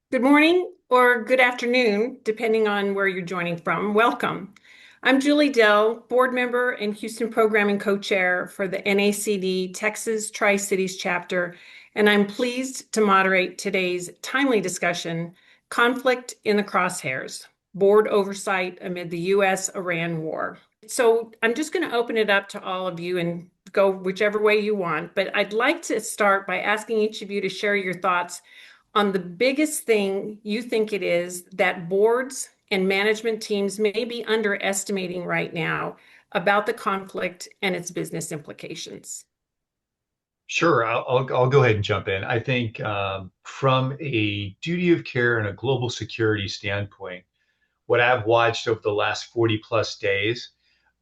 Good morning or good afternoon, depending on where you're joining from. Welcome. I'm Julie Dill, board member and Houston Programming Co-Chair for the NACD Texas Tri-Cities chapter, and I'm pleased to moderate today's timely discussion, Conflict in the Crosshairs, Board Oversight Amid the U.S.-Iran War. So I'm just going to open it up to all of you and go whichever way you want, but I'd like to start by asking each of you to share your thoughts on the biggest thing you think it is that boards and management teams may be underestimating right now about the conflict and its business implications. Sure, I'll go ahead and jump in. I think from a duty of care and a global security standpoint, what I've watched over the last 40 plus days,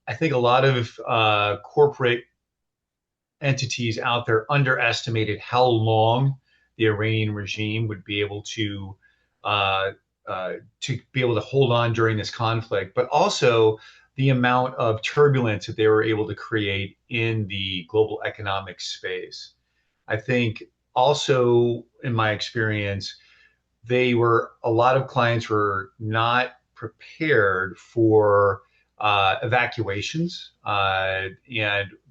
I think a lot of corporate entities out there underestimated how long the Iranian regime would be able uh, to be able to hold on during this conflict, but also the amount of turbulence that they were able to create in the global economic space. I think also in my experience, a lot of clients were not prepared for evacuations, and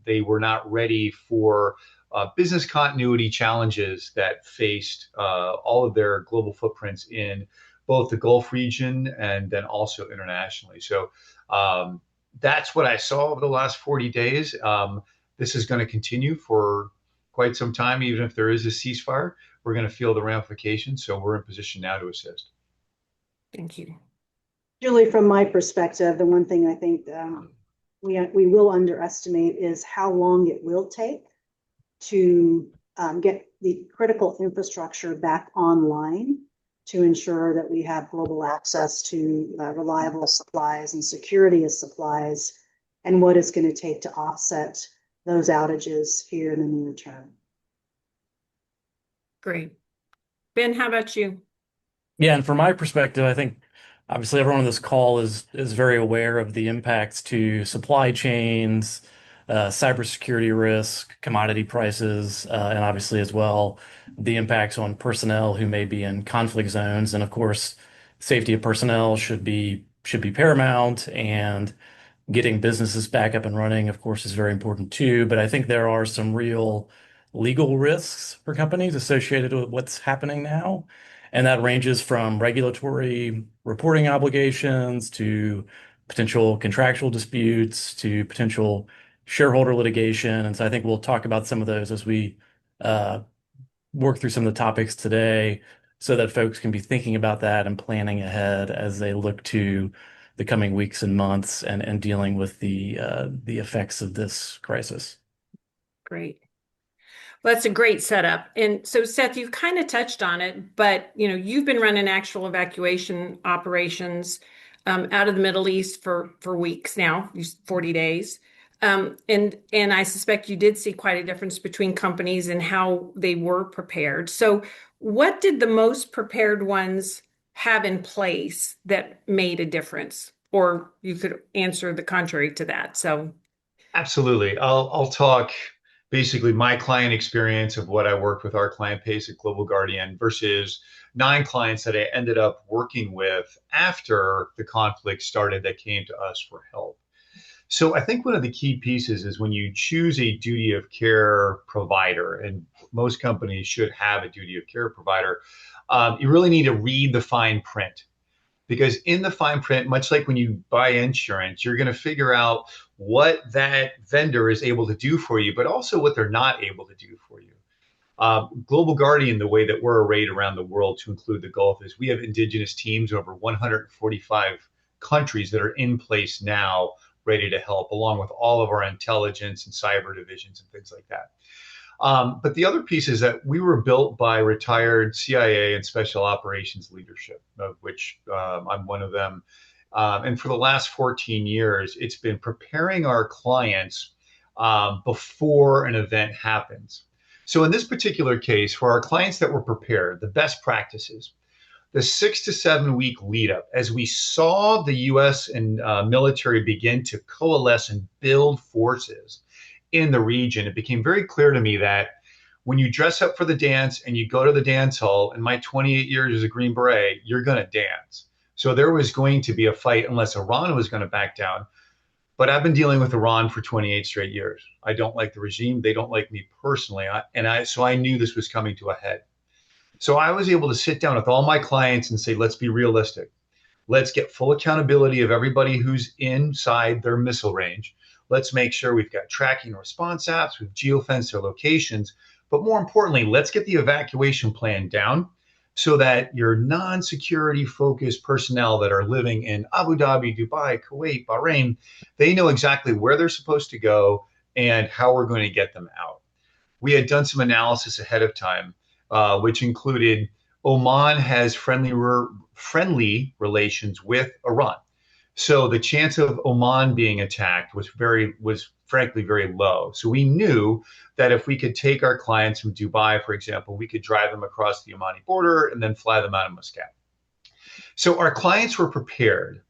they were not ready for business continuity challenges that faced all of their global footprints in both the Gulf region and then also internationally. So that's what I saw over the last 40 days. This is going to continue for quite some time, even if there is a ceasefire. We're going to feel the ramifications. So we're in position now to assist. Thank you. Julie, from my perspective, the one thing I think we will underestimate is how long it will take to get the critical infrastructure back online to ensure that we have global access to reliable supplies and security of supplies, and what it's going to take to offset those outages here in the near term. Great. Ben, how about you? Yeah, and from my perspective, I think obviously everyone on this call is very aware of the impacts to supply chains, cybersecurity risk, commodity prices, and obviously as well the impacts on personnel who may be in conflict zones. And of course, safety of personnel should be paramount, and getting businesses back up and running, of course, is very important too. But I think there are some real legal risks for companies associated with what's happening now. And that ranges from regulatory reporting obligations to potential contractual disputes to potential shareholder litigation. And so I think we'll talk about some of those as we uh, work through some of the topics today so that folks can be thinking about that and planning ahead as they look to the coming weeks and months and dealing with the effects of this crisis. Great. Well, that's a great setup. And so, Seth, you've kind of touched on it, but you've been running actual evacuation operations out of the Middle East for weeks now, 40 days. And I suspect you did see quite a difference between companies and how they were prepared. So, what did the most prepared ones have in place that made a difference? Or you could answer the contrary to that. So, Absolutely. I'll talk basically my client experience of what I worked with our client base at Global Guardian versus 9 clients that I ended up working with after the conflict started that came to us for help. So I think one of the key pieces is when you choose a duty of care provider, and most companies should have a duty of care provider, you really need to read the fine print. Because in the fine print, much like when you buy insurance, you're going to figure out what that vendor is able to do for you, but also what they're not able to do for you. Global Guardian, the way that we're arrayed around the world to include the Gulf, is we have indigenous teams over 145 countries that are in place now, ready to help, along with all of our intelligence and cyber divisions and things like that. But the other piece is that we were built by retired CIA and special operations leadership, of which I'm one of them. And for the last 14 years, it's been preparing our clients before an event happens. So in this particular case, for our clients that were prepared, the best practices, the 6 to 7 week lead up, as we saw the US and military begin to coalesce and build forces in the region, it became very clear to me that when you dress up for the dance and you go to the dance hall, in my 28 years as a Green Beret, you're going to dance. So there was going to be a fight unless Iran was going to back down. But I've been dealing with Iran for 28 straight years. I don't like the regime. They don't like me personally. So I knew this was coming to a head. So I was able to sit down with all my clients and say, let's be realistic. Let's get full accountability of everybody who's inside their missile range. Let's make sure we've got tracking and response apps, we've geofenced their locations. But more importantly, let's get the evacuation plan down so that your non-security focused personnel that are living in Abu Dhabi, Dubai, Kuwait, Bahrain, they know exactly where they're supposed to go and how we're going to get them out. We had done some analysis ahead of time, which included Oman has friendly relations with Iran. So the chance of Oman being attacked was frankly very low. So we knew that if we could take our clients from Dubai, for example, we could drive them across the Omani border and then fly them out of Muscat. So our clients were prepared.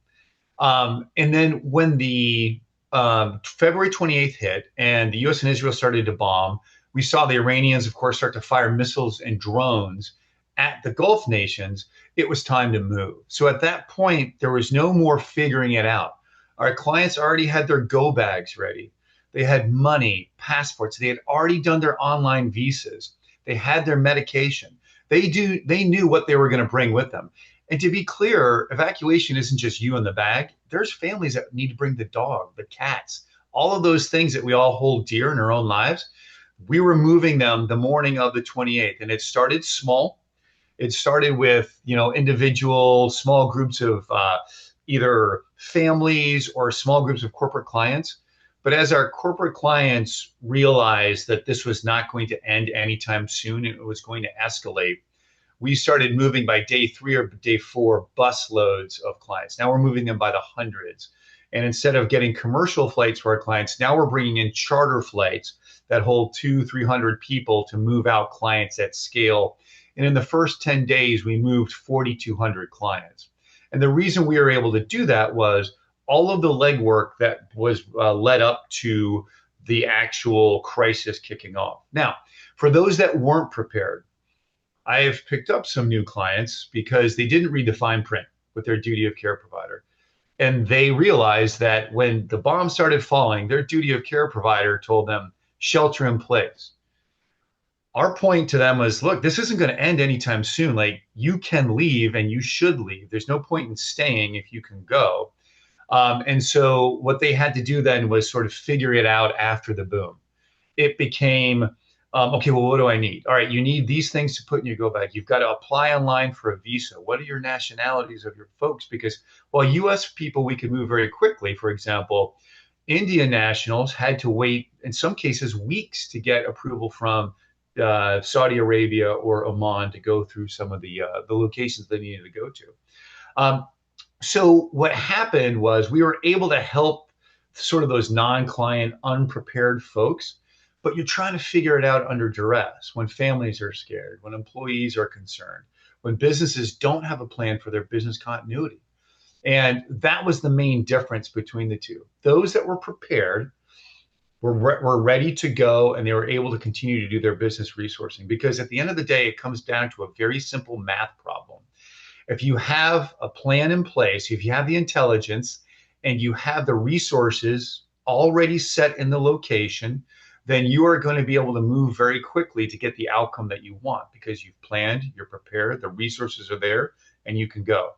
And then when the February 28th hit and the US and Israel started to bomb, we saw the Iranians, of course, start to fire missiles and drones at the Gulf nations. It was time to move. So at that point, there was no more figuring it out. Our clients already had their go bags ready. They had money, passports. They had already done their online visas. They had their medication. They knew what they were going to bring with them. And to be clear, evacuation isn't just you in the bag. There's families that need to bring the dog, the cats, all of those things that we all hold dear in our own lives. We were moving them the morning of the 28th, and it started small. It started with, individual small groups of either families or small groups of corporate clients. But as our corporate clients realized that this was not going to end anytime soon, and it was going to escalate, we started moving by day 3 or day 4 bus loads of clients. Now we're moving them by the hundreds. And instead of getting commercial flights for our clients, now we're bringing in charter flights that hold 200-300 people to move out clients at scale. And in the first 10 days, we moved 4,200 clients. And the reason we were able to do that was all of the legwork that was led up to the actual crisis kicking off. Now, for those that weren't prepared, I have picked up some new clients because they didn't read the fine print with their duty of care provider. And they realized that when the bomb started falling, their duty of care provider told them, shelter in place. Our point to them was, look, this isn't going to end anytime soon. Like, you can leave and you should leave. There's no point in staying if you can go. And so what they had to do then was sort of figure it out after the boom. It became, okay, well, what do I need? All right, you need these things to put in your go bag. You've got to apply online for a visa. What are your nationalities of your folks? Because while US people, we could move very quickly. For example, Indian nationals had to wait, in some cases, weeks to get approval from Saudi Arabia or Oman to go through some of the locations they needed to go to. So what happened was we were able to help sort of those non-client, unprepared folks, but you're trying to figure it out under duress when families are scared, when employees are concerned, when businesses don't have a plan for their business continuity. And that was the main difference between the two. Those that were prepared were ready to go, and they were able to continue to do their business resourcing. Because at the end of the day, it comes down to a very simple math problem. If you have a plan in place, if you have the intelligence and you have the resources already set in the location, then you are going to be able to move very quickly to get the outcome that you want because you've planned, you're prepared, the resources are there, and you can go.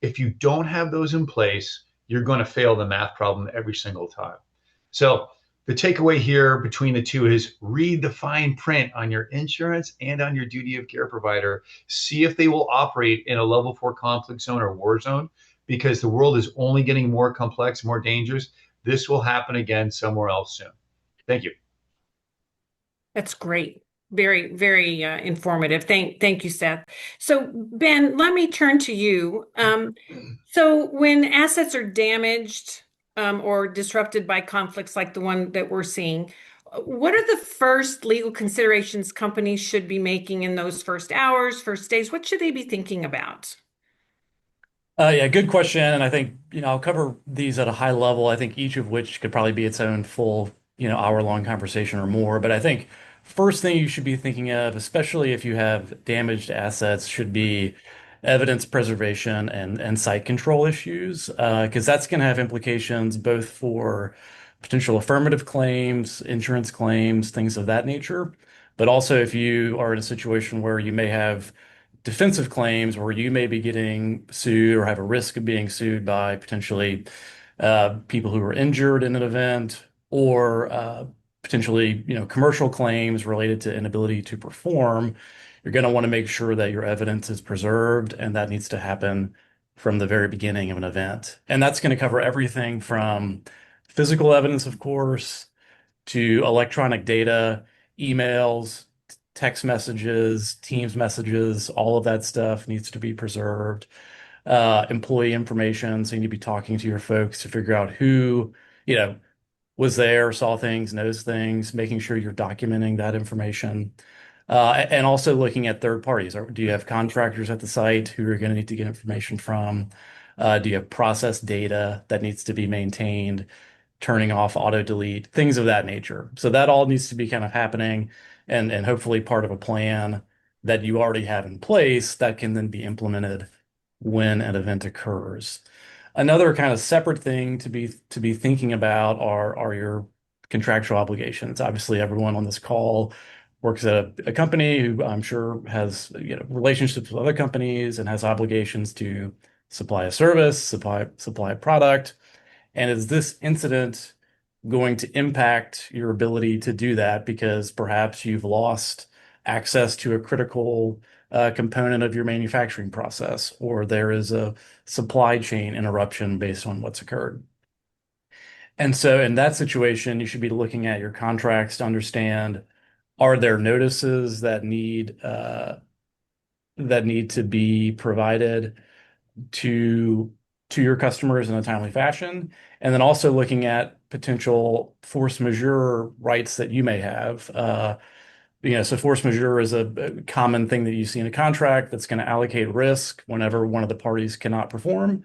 If you don't have those in place, you're going to fail the math problem every single time. So the takeaway here between the two is read the fine print on your insurance and on your duty of care provider. See if they will operate in a level 4 conflict zone or war zone, because the world is only getting more complex, more dangerous. This will happen again somewhere else soon. Thank you. That's great. Very, very informative. Thank you, Seth. So, Ben, let me turn to you. So when assets are damaged or disrupted by conflicts like the one that we're seeing, what are the first legal considerations companies should be making in those first hours, first days? What should they be thinking about? Yeah, good question. And I think, I'll cover these at a high level. I think each of which could probably be its own full, hour-long conversation or more. But I think first thing you should be thinking of, especially if you have damaged assets, should be evidence preservation and site control issues, because that's going to have implications both for potential affirmative claims, insurance claims, things of that nature. But also, if you are in a situation where you may have defensive claims, where you may be getting sued or have a risk of being sued by potentially people who were injured in an event, or potentially, commercial claims related to inability to perform, you're going to want to make sure that your evidence is preserved, and that needs to happen from the very beginning of an event. And that's going to cover everything from physical evidence, of course, to electronic data, emails, text messages, Teams messages, all of that stuff needs to be preserved. Employee information, so you need to be talking to your folks to figure out who, you know, was there, saw things, knows things, making sure you're documenting that information. And also looking at third parties. Do you have contractors at the site who are going to need to get information from? Do you have process data that needs to be maintained? Turning off auto delete, things of that nature. So that all needs to be kind of happening, and hopefully part of a plan that you already have in place that can then be implemented when an event occurs. Another kind of separate thing to be thinking about are your contractual obligations. Obviously, everyone on this call works at a company who I'm sure has, relationships with other companies and has obligations to supply a service, supply a product. And is this incident going to impact your ability to do that because perhaps you've lost access to a critical component of your manufacturing process, or there is a supply chain interruption based on what's occurred? And so in that situation, you should be looking at your contracts to understand, are there notices that need to be provided to your customers in a timely fashion, and then also looking at potential force majeure rights that you may have. So force majeure is a common thing that you see in a contract that's going to allocate risk whenever one of the parties cannot perform.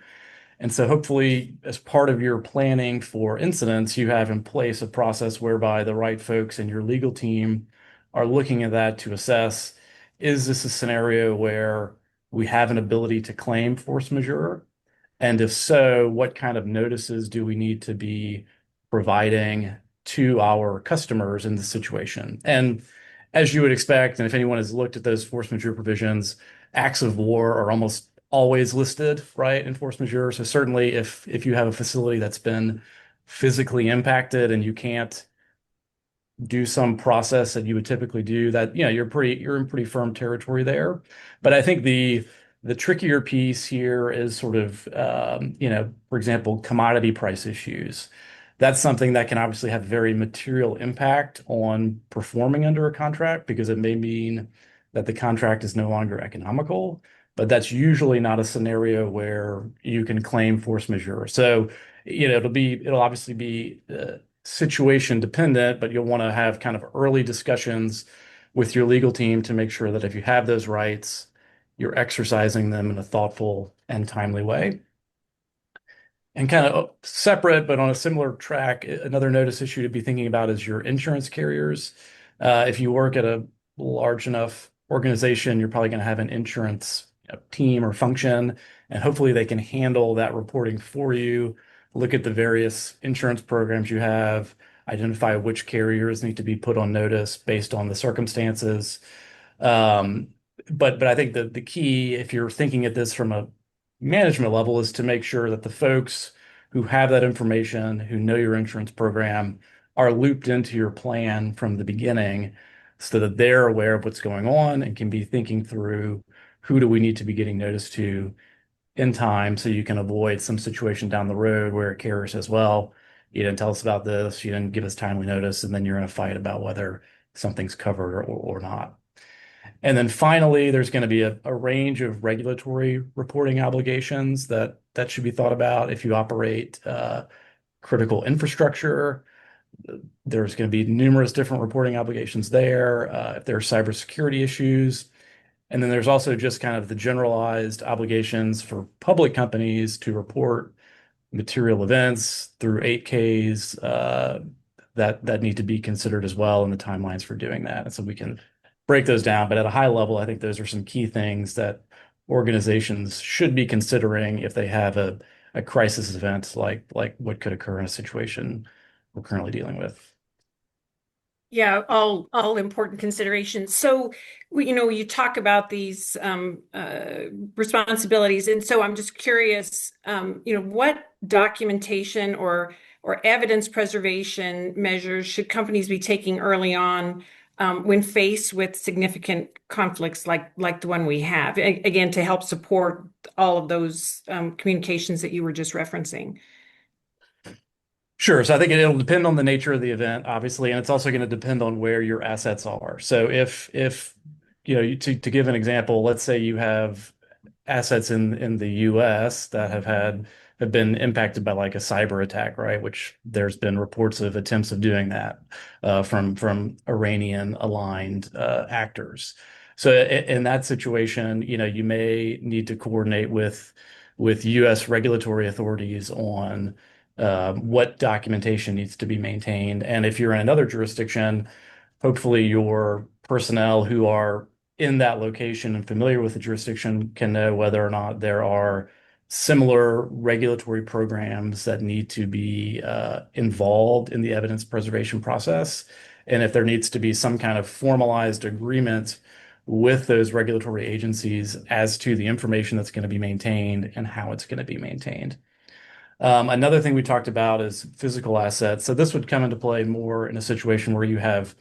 And so hopefully, as part of your planning for incidents, you have in place a process whereby the right folks in your legal team are looking at that to assess, is this a scenario where we have an ability to claim force majeure? And if so, what kind of notices do we need to be providing to our customers in this situation? And as you would expect, and if anyone has looked at those force majeure provisions, acts of war are almost always listed, right, in force majeure. So certainly if you have a facility that's been physically impacted and you can't do some process that you would typically do, that, you're in pretty firm territory there. But I think the trickier piece here is sort of, for example, commodity price issues. That's something that can obviously have very material impact on performing under a contract, because it may mean that the contract is no longer economical, but that's usually not a scenario where you can claim force majeure. So, it'll obviously be situation dependent, but you'll want to have kind of early discussions with your legal team to make sure that if you have those rights, you're exercising them in a thoughtful and timely way. And kind of separate, but on a similar track, another notice issue to be thinking about is your insurance carriers. If you work at a large enough organization, you're probably going to have an insurance team or function, and hopefully they can handle that reporting for you. Look at the various insurance programs you have, identify which carriers need to be put on notice based on the circumstances. But I think the key, if you're thinking at this from a management level, is to make sure that the folks who have that information, who know your insurance program, are looped into your plan from the beginning so that they're aware of what's going on and can be thinking through, who do we need to be getting notice to in time, so you can avoid some situation down the road where a carrier says, well, you didn't tell us about this, you didn't give us timely notice, and then you're in a fight about whether something's covered or not. And then finally, there's going to be a range of regulatory reporting obligations that should be thought about. If you operate critical infrastructure, there's going to be numerous different reporting obligations there. If there are cybersecurity issues, and then there's also just kind of the generalized obligations for public companies to report material events through 8Ks, that need to be considered as well, and the timelines for doing that. And so we can break those down. But at a high level, I think those are some key things that organizations should be considering if they have a crisis event like what could occur in a situation we're currently dealing with. Yeah, all important considerations. So, you talk about these responsibilities, and so I'm just curious, what documentation or evidence preservation measures should companies be taking early on when faced with significant conflicts like the one we have? Again, to help support all of those communications that you were just referencing. Sure. So I think it'll depend on the nature of the event, obviously, and it's also going to depend on where your assets are. So if to give an example, let's say you have assets in the US that have been impacted by like a cyber attack, right? Which there's been reports of attempts of doing that from Iranian aligned actors. So in that situation, you may need to coordinate with US regulatory authorities on what documentation needs to be maintained. And if you're in another jurisdiction, hopefully your personnel who are in that location and familiar with the jurisdiction can know whether or not there are similar regulatory programs that need to be involved in the evidence preservation process. And if there needs to be some kind of formalized agreement with those regulatory agencies as to the information that's going to be maintained and how it's going to be maintained. Another thing we talked about is physical assets. So this would come into play more in a situation where you have,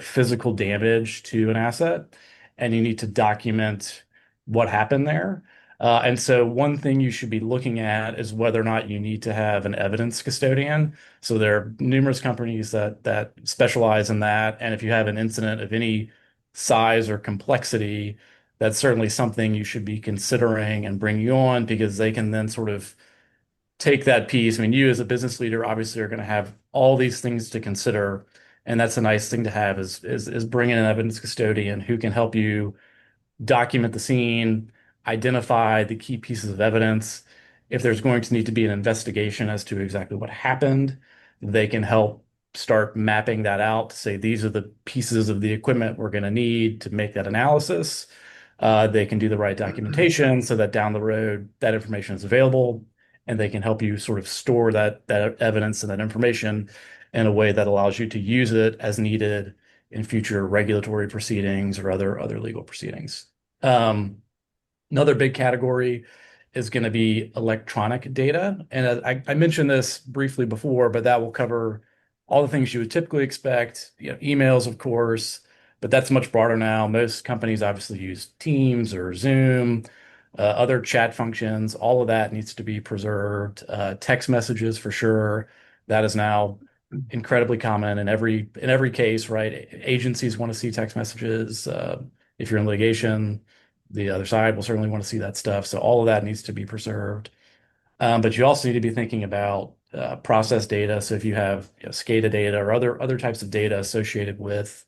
physical damage to an asset and you need to document what happened there. And so one thing you should be looking at is whether or not you need to have an evidence custodian. So there are numerous companies that specialize in that. And if you have an incident of any size or complexity, that's certainly something you should be considering and bringing on, because they can then sort of take that piece. I mean, you as a business leader obviously are going to have all these things to consider, and that's a nice thing to have is bring in an evidence custodian who can help you document the scene, identify the key pieces of evidence. If there's going to need to be an investigation as to exactly what happened, they can help start mapping that out to say these are the pieces of the equipment we're going to need to make that analysis. They can do the right documentation so that down the road that information is available, and they can help you sort of store that evidence and that information in a way that allows you to use it as needed in future regulatory proceedings or other legal proceedings. Another big category is going to be electronic data. And I mentioned this briefly before, but that will cover all the things you would typically expect, emails, of course, but that's much broader now. Most companies obviously use Teams or Zoom, other chat functions. All of that needs to be preserved. Text messages for sure. That is now incredibly common in every case, right? Agencies want to see text messages. If you're in litigation, the other side will certainly want to see that stuff. So all of that needs to be preserved. But you also need to be thinking about process data. So if you have SCADA data or other types of data associated with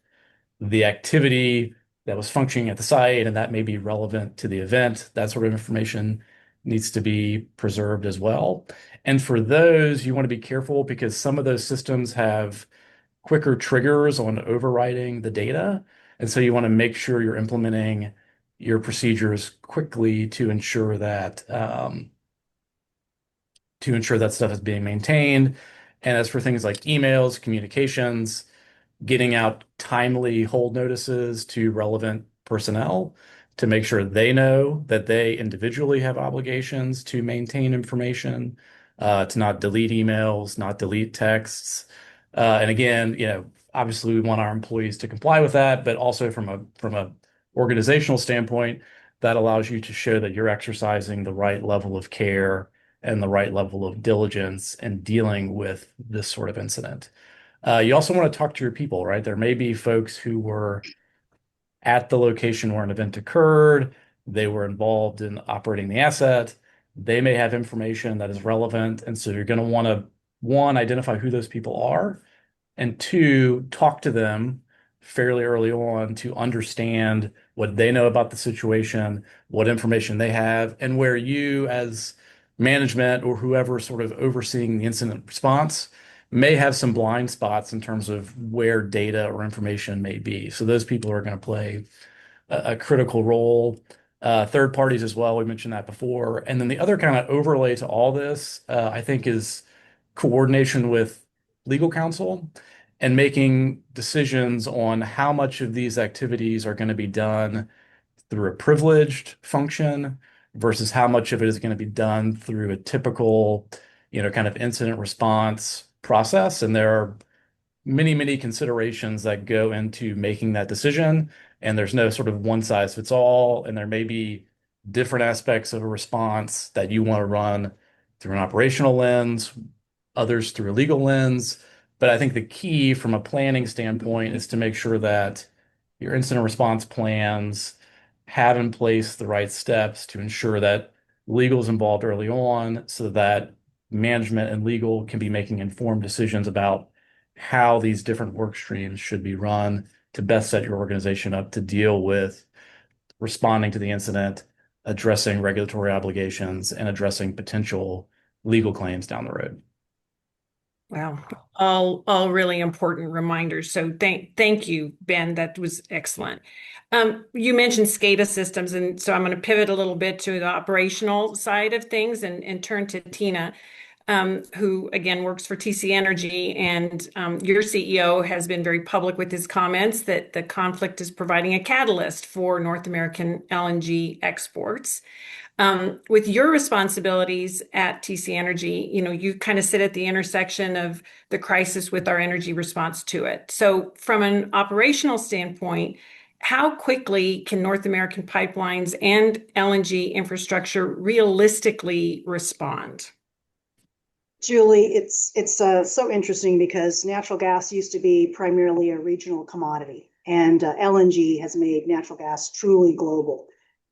the activity that was functioning at the site, and that may be relevant to the event, that sort of information needs to be preserved as well. And for those, you want to be careful because some of those systems have quicker triggers on overwriting the data. And so you want to make sure you're implementing your procedures quickly to ensure that stuff is being maintained. And as for things like emails, communications, getting out timely hold notices to relevant personnel to make sure they know that they individually have obligations to maintain information, to not delete emails, not delete texts. And again, obviously we want our employees to comply with that, but also from a organizational standpoint, that allows you to show that you're exercising the right level of care and the right level of diligence in dealing with this sort of incident. You also want to talk to your people, right? There may be folks who were at the location where an event occurred. They were involved in operating the asset. They may have information that is relevant. And so you're going to want to, one, identify who those people are, and two, talk to them fairly early on to understand what they know about the situation, what information they have, and where you as management or whoever sort of overseeing the incident response may have some blind spots in terms of where data or information may be. So those people are going to play a critical role. Third parties as well, we mentioned that before. And then the other kind of overlay to all this, I think, is coordination with legal counsel and making decisions on how much of these activities are going to be done through a privileged function versus how much of it is going to be done through a typical, kind of incident response process. And there are many, many considerations that go into making that decision. And there's no sort of one size fits all. And there may be different aspects of a response that you want to run through an operational lens, others through a legal lens. But I think the key from a planning standpoint is to make sure that your incident response plans have in place the right steps to ensure that legal is involved early on so that management and legal can be making informed decisions about how these different work streams should be run to best set your organization up to deal with responding to the incident, addressing regulatory obligations, and addressing potential legal claims down the road. Wow, all really important reminders. So thank you, Ben. That was excellent. You mentioned SCADA systems, and so I'm going to pivot a little bit to the operational side of things and turn to Tina, who again works for TC Energy, and your CEO has been very public with his comments that the conflict is providing a catalyst for North American LNG exports. With your responsibilities at TC Energy, you kind of sit at the intersection of the crisis with our energy response to it. So from an operational standpoint, how quickly can North American pipelines and LNG infrastructure realistically respond? Julie, it's so interesting because natural gas used to be primarily a regional commodity, and LNG has made natural gas truly global.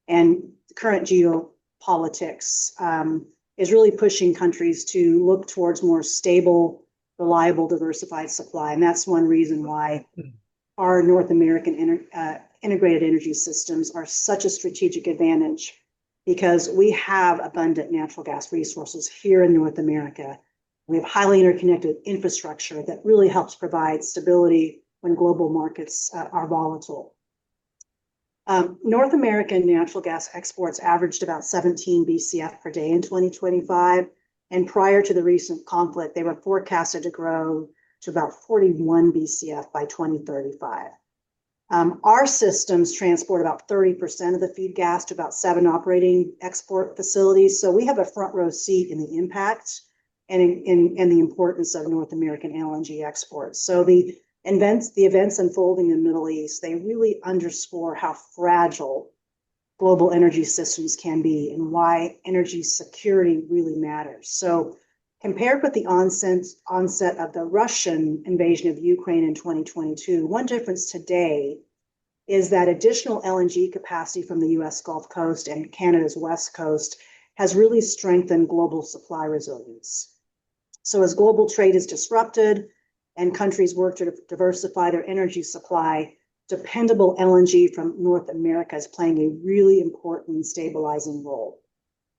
And the current geopolitics is really pushing countries to look towards more stable, reliable, diversified supply. And that's one reason why our North American integrated energy systems are such a strategic advantage, because we have abundant natural gas resources here in North America. We have highly interconnected infrastructure that really helps provide stability when global markets are volatile. North American natural gas exports averaged about 17 BCF per day in 2025. And prior to the recent conflict, they were forecasted to grow to about 41 BCF by 2035. Our systems transport about 30% of the feed gas to about 7 operating export facilities. So we have a front row seat in the impact and in the importance of North American LNG exports. So the events unfolding in the Middle East, they really underscore how fragile global energy systems can be and why energy security really matters. So compared with the onset of the Russian invasion of Ukraine in 2022, one difference today is that additional LNG capacity from the US Gulf Coast and Canada's West Coast has really strengthened global supply resilience. So as global trade is disrupted and countries work to diversify their energy supply, dependable LNG from North America is playing a really important stabilizing role.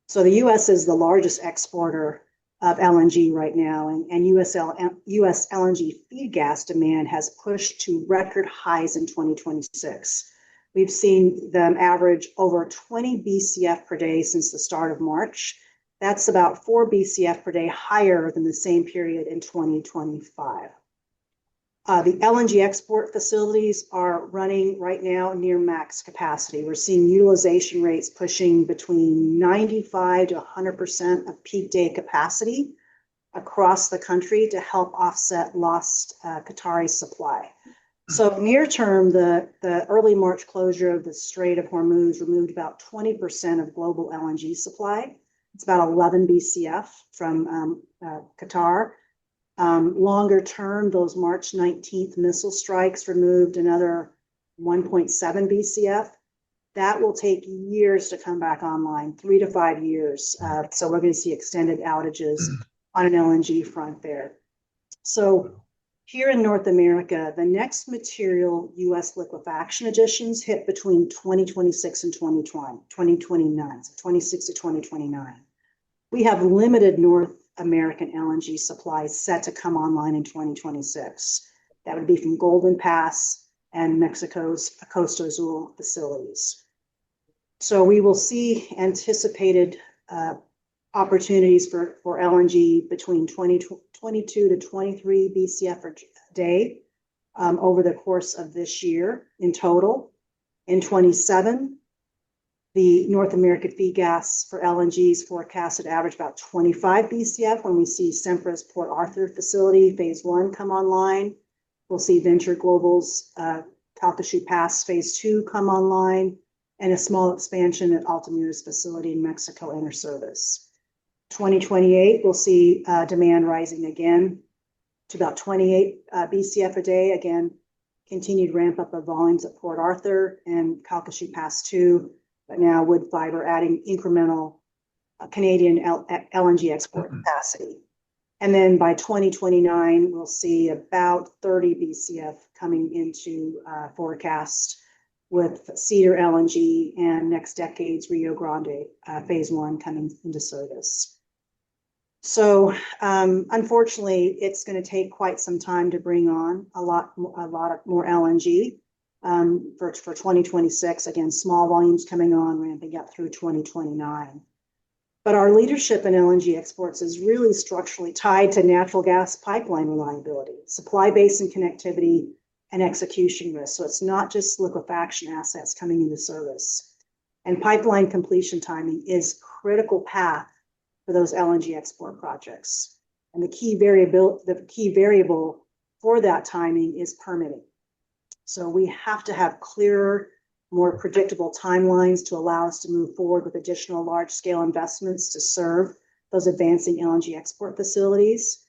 So the US is the largest exporter of LNG right now, and US LNG feed gas demand has pushed to record highs in 2026. We've seen them average over 20 BCF per day since the start of March. That's about 4 BCF per day higher than the same period in 2025. The LNG export facilities are running right now near max capacity. We're seeing utilization rates pushing between 95 to 100% of peak day capacity across the country to help offset lost Qatari supply. So near term, the early March closure of the Strait of Hormuz removed about 20% of global LNG supply. It's about 11 BCF from Qatar. Longer term, those March 19th missile strikes removed another 1.7 BCF. That will take years to come back online, 3 to 5 years. So we're going to see extended outages on an LNG front there. So here in North America, the next material U.S. liquefaction additions hit between 2026 and 2029, so 26 to 2029. We have limited North American LNG supply set to come online in 2026. That would be from Golden Pass and Mexico's Costa Azul facilities. So we will see anticipated opportunities for LNG between 22 to 23 BCF a day over the course of this year in total. In 27, the North American feed gas for LNG is forecasted to average about 25 BCF when we see Sempra's Port Arthur facility, phase 1, come online. We'll see Venture Global's Calcasieu Pass phase 2 come online, and a small expansion at Altamira's facility in Mexico enter service. 2028, we'll see demand rising again to about 28 BCF a day. Again, continued ramp up of volumes at Port Arthur and Calcasieu Pass 2, but now Woodfibre adding incremental Canadian LNG export capacity. And then by 2029, we'll see about 30 BCF coming into forecast with Cedar LNG and next decade's Rio Grande phase 1 coming into service. So unfortunately, it's going to take quite some time to bring on a lot more LNG for 2026. Again, small volumes coming on, ramping up through 2029. But our leadership in LNG exports is really structurally tied to natural gas pipeline reliability, supply basin connectivity, and execution risk. So it's not just liquefaction assets coming into service. And pipeline completion timing is critical path for those LNG export projects. And the key variable for that timing is permitting. So we have to have clearer, more predictable timelines to allow us to move forward with additional large-scale investments to serve those advancing LNG export facilities.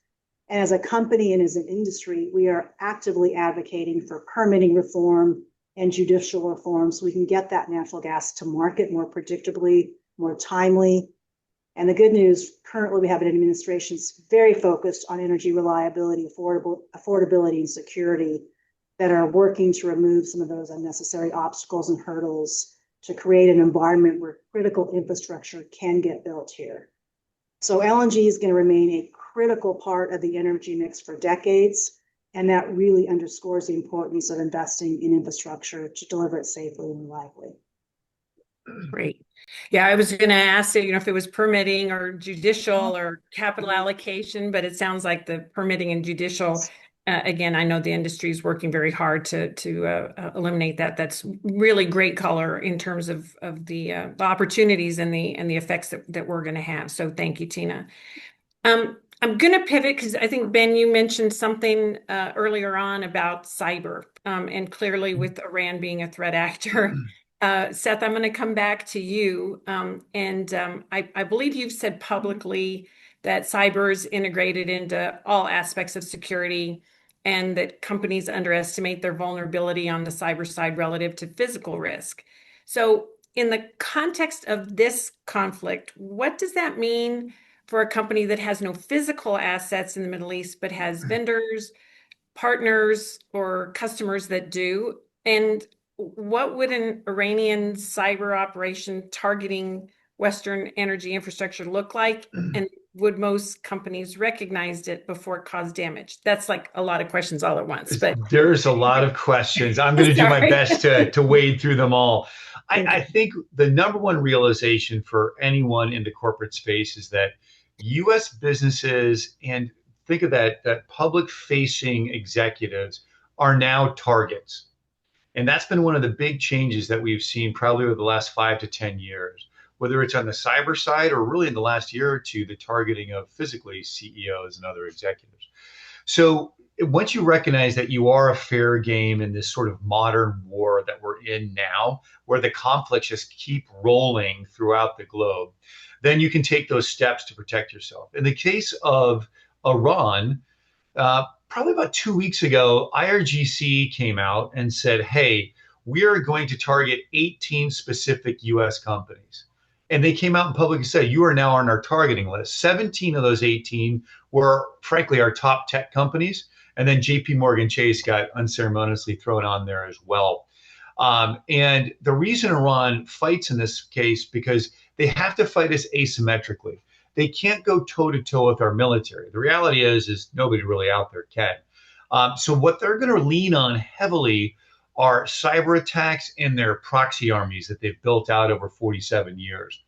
And as a company and as an industry, we are actively advocating for permitting reform and judicial reform so we can get that natural gas to market more predictably, more timely. And the good news, currently we have an administration that's very focused on energy reliability, affordability, and security, that are working to remove some of those unnecessary obstacles and hurdles to create an environment where critical infrastructure can get built here. So LNG is going to remain a critical part of the energy mix for decades, and that really underscores the importance of investing in infrastructure to deliver it safely and reliably. Great. Yeah, I was going to ask you, if it was permitting or judicial or capital allocation, but it sounds like the permitting and judicial. Again, I know the industry is working very hard to eliminate that. That's really great color in terms of the opportunities and the effects that we're going to have. So thank you, Tina. I'm going to pivot because I think, Ben, you mentioned something earlier on about cyber, and clearly with Iran being a threat actor. Seth, I'm going to come back to you. I believe you've said publicly that cyber is integrated into all aspects of security and that companies underestimate their vulnerability on the cyber side relative to physical risk. So in the context of this conflict, what does that mean for a company that has no physical assets in the Middle East, but has vendors, partners, or customers that do? And what would an Iranian cyber operation targeting Western energy infrastructure look like? And would most companies recognize it before it caused damage? That's like a lot of questions all at once. But there's a lot of questions. I'm going to do my best to wade through them all. I think the number one realization for anyone in the corporate space is that U.S. businesses, and think of that public-facing executives, are now targets. And that's been one of the big changes that we've seen probably over the last 5 to 10 years, whether it's on the cyber side or really in the last year or two, the targeting of physically CEOs and other executives. So once you recognize that you are a fair game in this sort of modern war that we're in now, where the conflicts just keep rolling throughout the globe, then you can take those steps to protect yourself. In the case of Iran, probably about 2 weeks ago, IRGC came out and said, hey, we are going to target 18 specific U.S. companies. And they came out in public and said, you are now on our targeting list. 17 of those 18 were, frankly, our top tech companies. And then JP Morgan Chase got unceremoniously thrown on there as well. And the reason Iran fights in this case, because they have to fight us asymmetrically. They can't go toe to toe with our military. The reality is nobody really out there can. So what they're going to lean on heavily are cyber attacks and their proxy armies that they've built out over 47 years.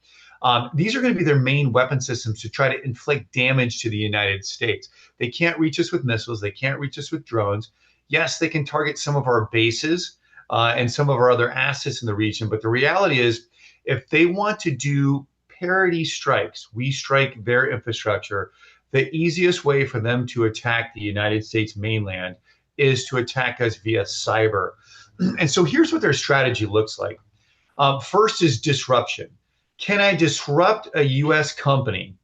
These are going to be their main weapon systems to try to inflict damage to the United States. They can't reach us with missiles. They can't reach us with drones. Yes, they can target some of our bases and some of our other assets in the region. But the reality is, if they want to do parity strikes, we strike their infrastructure, the easiest way for them to attack the United States mainland is to attack us via cyber. And so here's what their strategy looks like. First is disruption. Can I disrupt a US company?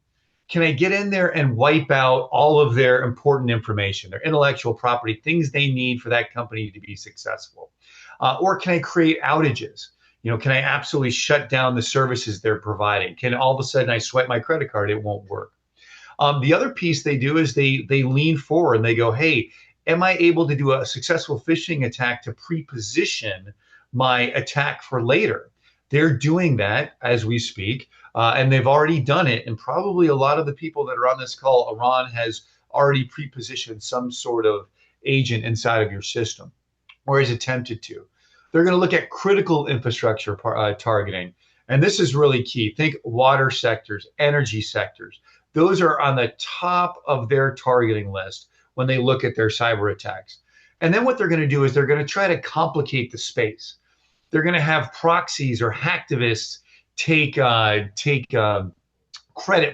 Can I get in there and wipe out all of their important information, their intellectual property, things they need for that company to be successful? Or can I create outages? Can I absolutely shut down the services they're providing? Can all of a sudden I swipe my credit card, it won't work? The other piece they do is they lean forward and they go, hey, am I able to do a successful phishing attack to pre-position my attack for later? They're doing that as we speak, and they've already done it. And probably a lot of the people that are on this call, Iran has already pre-positioned some sort of agent inside of your system, or has attempted to. They're going to look at critical infrastructure targeting. And this is really key. Think water sectors, energy sectors. Those are on the top of their targeting list when they look at their cyber attacks. And then what they're going to do is they're going to try to complicate the space. They're going to have proxies or hacktivists take credit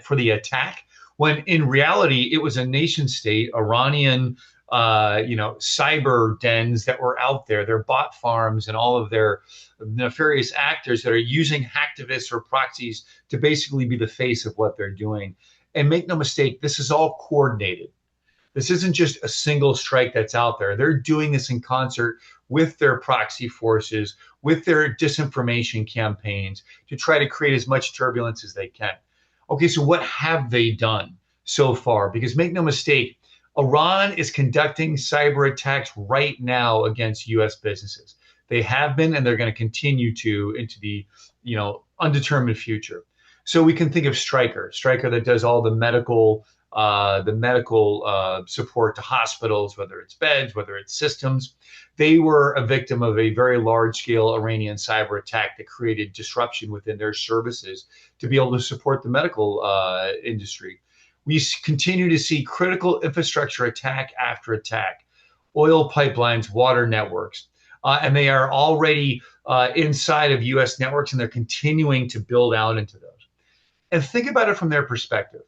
for the attack, when in reality it was a nation state, Iranian, cyber dens that were out there, their bot farms and all of their nefarious actors that are using hacktivists or proxies to basically be the face of what they're doing. And make no mistake, this is all coordinated. This isn't just a single strike that's out there. They're doing this in concert with their proxy forces, with their disinformation campaigns to try to create as much turbulence as they can. Okay, so what have they done so far? Because make no mistake, Iran is conducting cyber attacks right now against U.S. businesses. They have been, and they're going to continue to into the undetermined future. So we can think of Stryker that does all the medical support to hospitals, whether it's beds, whether it's systems. They were a victim of a very large-scale Iranian cyber attack that created disruption within their services to be able to support the medical industry. We continue to see critical infrastructure attack after attack, oil pipelines, water networks, and they are already inside of U.S. networks, and they're continuing to build out into those. And think about it from their perspective.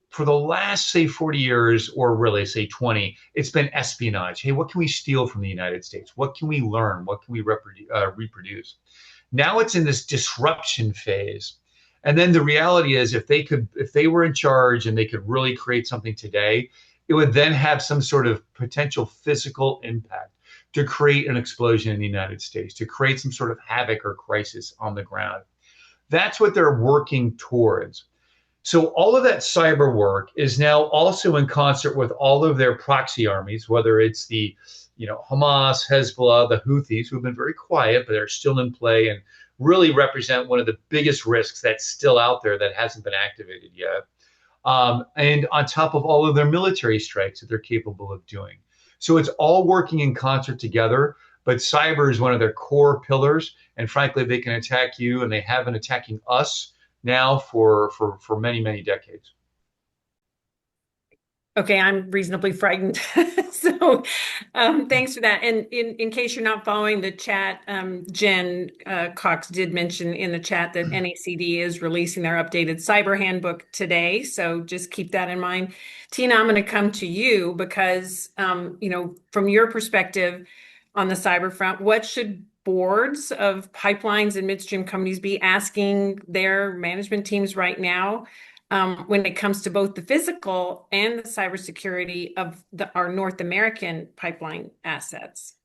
For the last, say, 40 years, or really, say, 20, it's been espionage. Hey, what can we steal from the United States? What can we learn? What can we reproduce? Now it's in this disruption phase. And then the reality is, if they were in charge and they could really create something today, it would then have some sort of potential physical impact to create an explosion in the United States, to create some sort of havoc or crisis on the ground. That's what they're working towards. So all of that cyber work is now also in concert with all of their proxy armies, whether it's the Hamas, Hezbollah, the Houthis, who have been very quiet, but they're still in play and really represent one of the biggest risks that's still out there that hasn't been activated yet. And on top of all of their military strikes that they're capable of doing. So it's all working in concert together, but cyber is one of their core pillars. And frankly, they can attack you, and they have been attacking us now for many, many decades. Okay, I'm reasonably frightened. So thanks for that. And in case you're not following the chat, Jen Cox did mention in the chat that NACD is releasing their updated cyber handbook today. So just keep that in mind. Tina, I'm going to come to you because, from your perspective on the cyber front, what should boards of pipelines and midstream companies be asking their management teams right now when it comes to both the physical and the cybersecurity of our North American pipeline assets?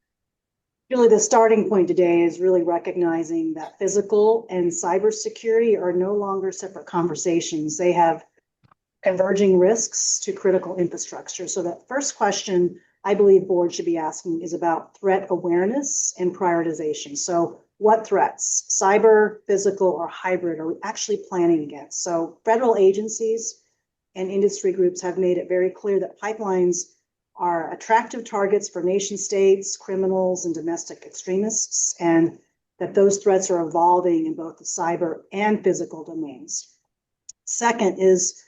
Really, the starting point today is really recognizing that physical and cybersecurity are no longer separate conversations. They have converging risks to critical infrastructure. So that first question I believe boards should be asking is about threat awareness and prioritization. So what threats, cyber, physical, or hybrid, are we actually planning against? So federal agencies and industry groups have made it very clear that pipelines are attractive targets for nation states, criminals, and domestic extremists, and that those threats are evolving in both the cyber and physical domains. Second is,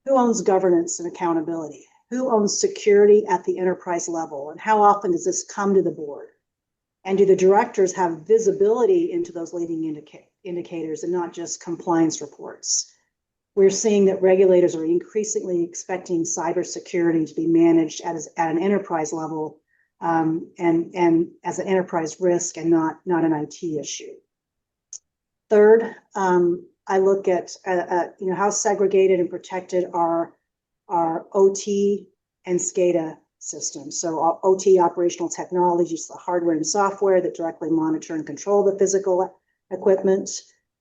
who owns governance and accountability? Who owns security at the enterprise level? And how often does this come to the board? And do the directors have visibility into those leading indicators and not just compliance reports? We're seeing that regulators are increasingly expecting cybersecurity to be managed at an enterprise level, and as an enterprise risk and not an IT issue. Third, I look at how segregated and protected are OT and SCADA systems. So OT, operational technologies, the hardware and software that directly monitor and control the physical equipment,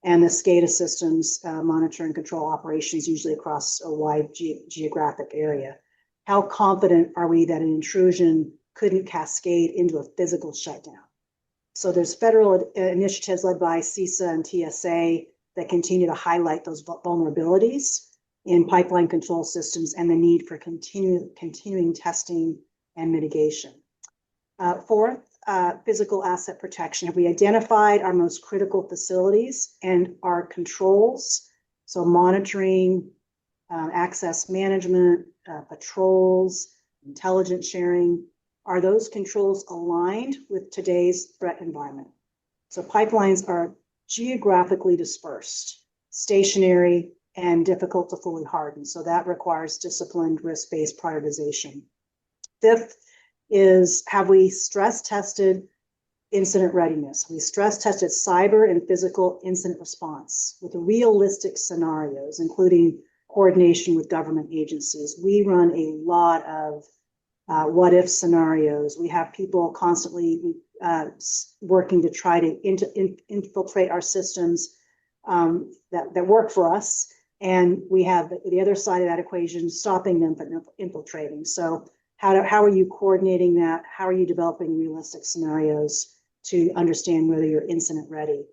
and the SCADA systems monitor and control operations, usually across a wide geographic area. How confident are we that an intrusion couldn't cascade into a physical shutdown? So there's federal initiatives led by CISA and TSA that continue to highlight those vulnerabilities in pipeline control systems and the need for continuing testing and mitigation. Fourth, physical asset protection. Have we identified our most critical facilities and our controls? So monitoring, access management, patrols, intelligence sharing. Are those controls aligned with today's threat environment? So pipelines are geographically dispersed, stationary, and difficult to fully harden. So that requires disciplined risk-based prioritization. Fifth is, have we stress tested incident readiness? We stress tested cyber and physical incident response with realistic scenarios, including coordination with government agencies. We run a lot of what if scenarios. We have people constantly working to try to infiltrate our systems that work for us. And we have the other side of that equation, stopping them from infiltrating. So how are you coordinating that? How are you developing realistic scenarios to understand whether you're incident ready?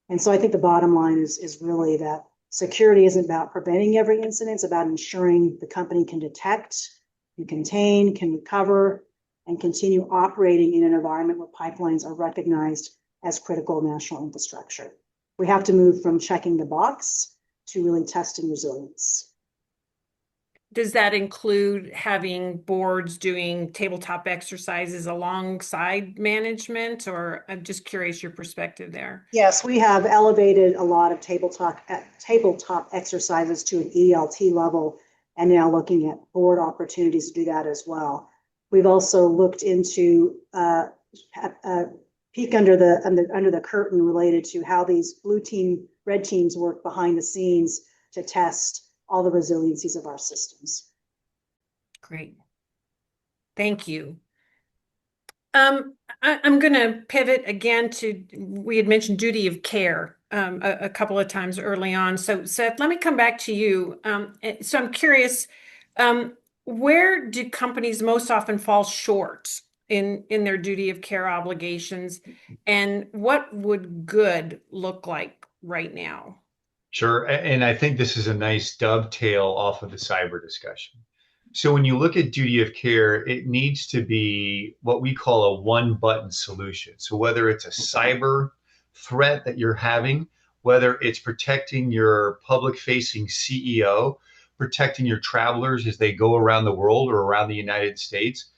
And so I think the bottom line is really that security isn't about preventing every incident. It's about ensuring the company can detect, can contain, can recover, and continue operating in an environment where pipelines are recognized as critical national infrastructure. We have to move from checking the box to really testing resilience. Does that include having boards doing tabletop exercises alongside management, or I'm just curious your perspective there? Yes, we have elevated a lot of tabletop exercises to an ELT level, and now looking at board opportunities to do that as well. We've also looked into peek under the curtain related to how these blue team, red teams work behind the scenes to test all the resiliencies of our systems. Great. Thank you. I'm going to pivot again to, we had mentioned duty of care a couple of times early on. So Seth, let me come back to you. So I'm curious, where do companies most often fall short in their duty of care obligations, and what would good look like right now? Sure. And I think this is a nice dovetail off of the cyber discussion. So when you look at duty of care, it needs to be what we call a one button solution. So whether it's a cyber threat that you're having, whether it's protecting your public facing CEO, protecting your travelers as they go around the world or around the United States,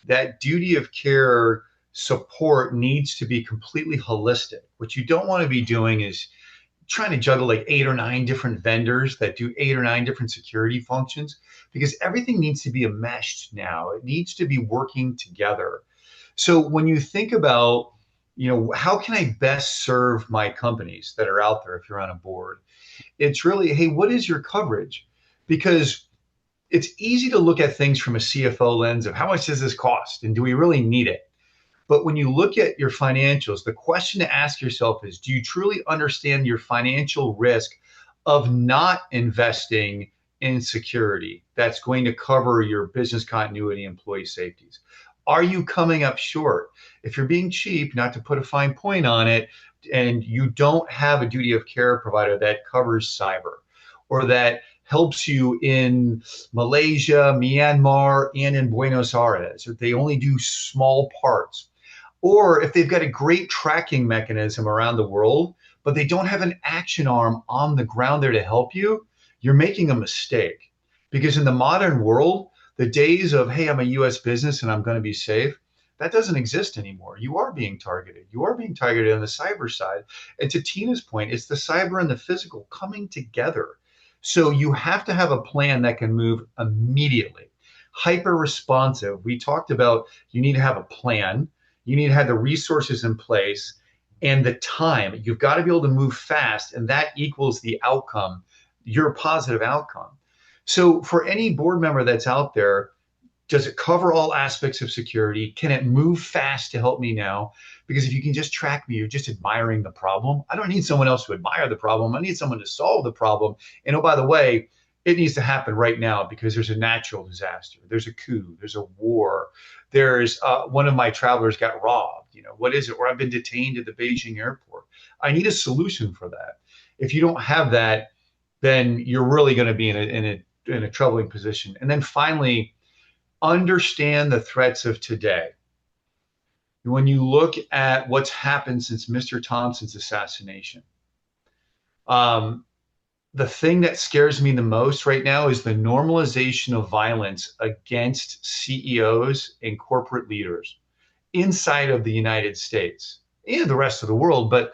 that duty of care support needs to be completely holistic. What you don't want to be doing is trying to juggle like 8 or 9 different vendors that do 8 or 9 different security functions, because everything needs to be enmeshed now. It needs to be working together. So when you think about, how can I best serve my companies that are out there if you're on a board? It's really, hey, what is your coverage? Because it's easy to look at things from a CFO lens of how much does this cost and do we really need it? But when you look at your financials, the question to ask yourself is, do you truly understand your financial risk of not investing in security that's going to cover your business continuity, employee safeties? Are you coming up short? If you're being cheap, not to put a fine point on it, and you don't have a duty of care provider that covers cyber or that helps you in Malaysia, Myanmar, and in Buenos Aires, or they only do small parts, or if they've got a great tracking mechanism around the world, but they don't have an action arm on the ground there to help you, you're making a mistake. Because in the modern world, the days of, hey, I'm a US business and I'm going to be safe, that doesn't exist anymore. You are being targeted. You are being targeted on the cyber side. And to Tina's point, it's the cyber and the physical coming together. So you have to have a plan that can move immediately. Hyper responsive. We talked about you need to have a plan, you need to have the resources in place and the time. You've got to be able to move fast, and that equals the outcome, your positive outcome. So for any board member that's out there, does it cover all aspects of security? Can it move fast to help me now? Because if you can just track me, you're just admiring the problem. I don't need someone else to admire the problem. I need someone to solve the problem. And oh, by the way, it needs to happen right now because there's a natural disaster. There's a coup. There's a war. There's one of my travelers got robbed. What is it? Or I've been detained at the Beijing airport. I need a solution for that. If you don't have that, then you're really going to be in a troubling position. And then finally, understand the threats of today. When you look at what's happened since Mr. Thompson's assassination, the thing that scares me the most right now is the normalization of violence against CEOs and corporate leaders inside of the United States and the rest of the world. But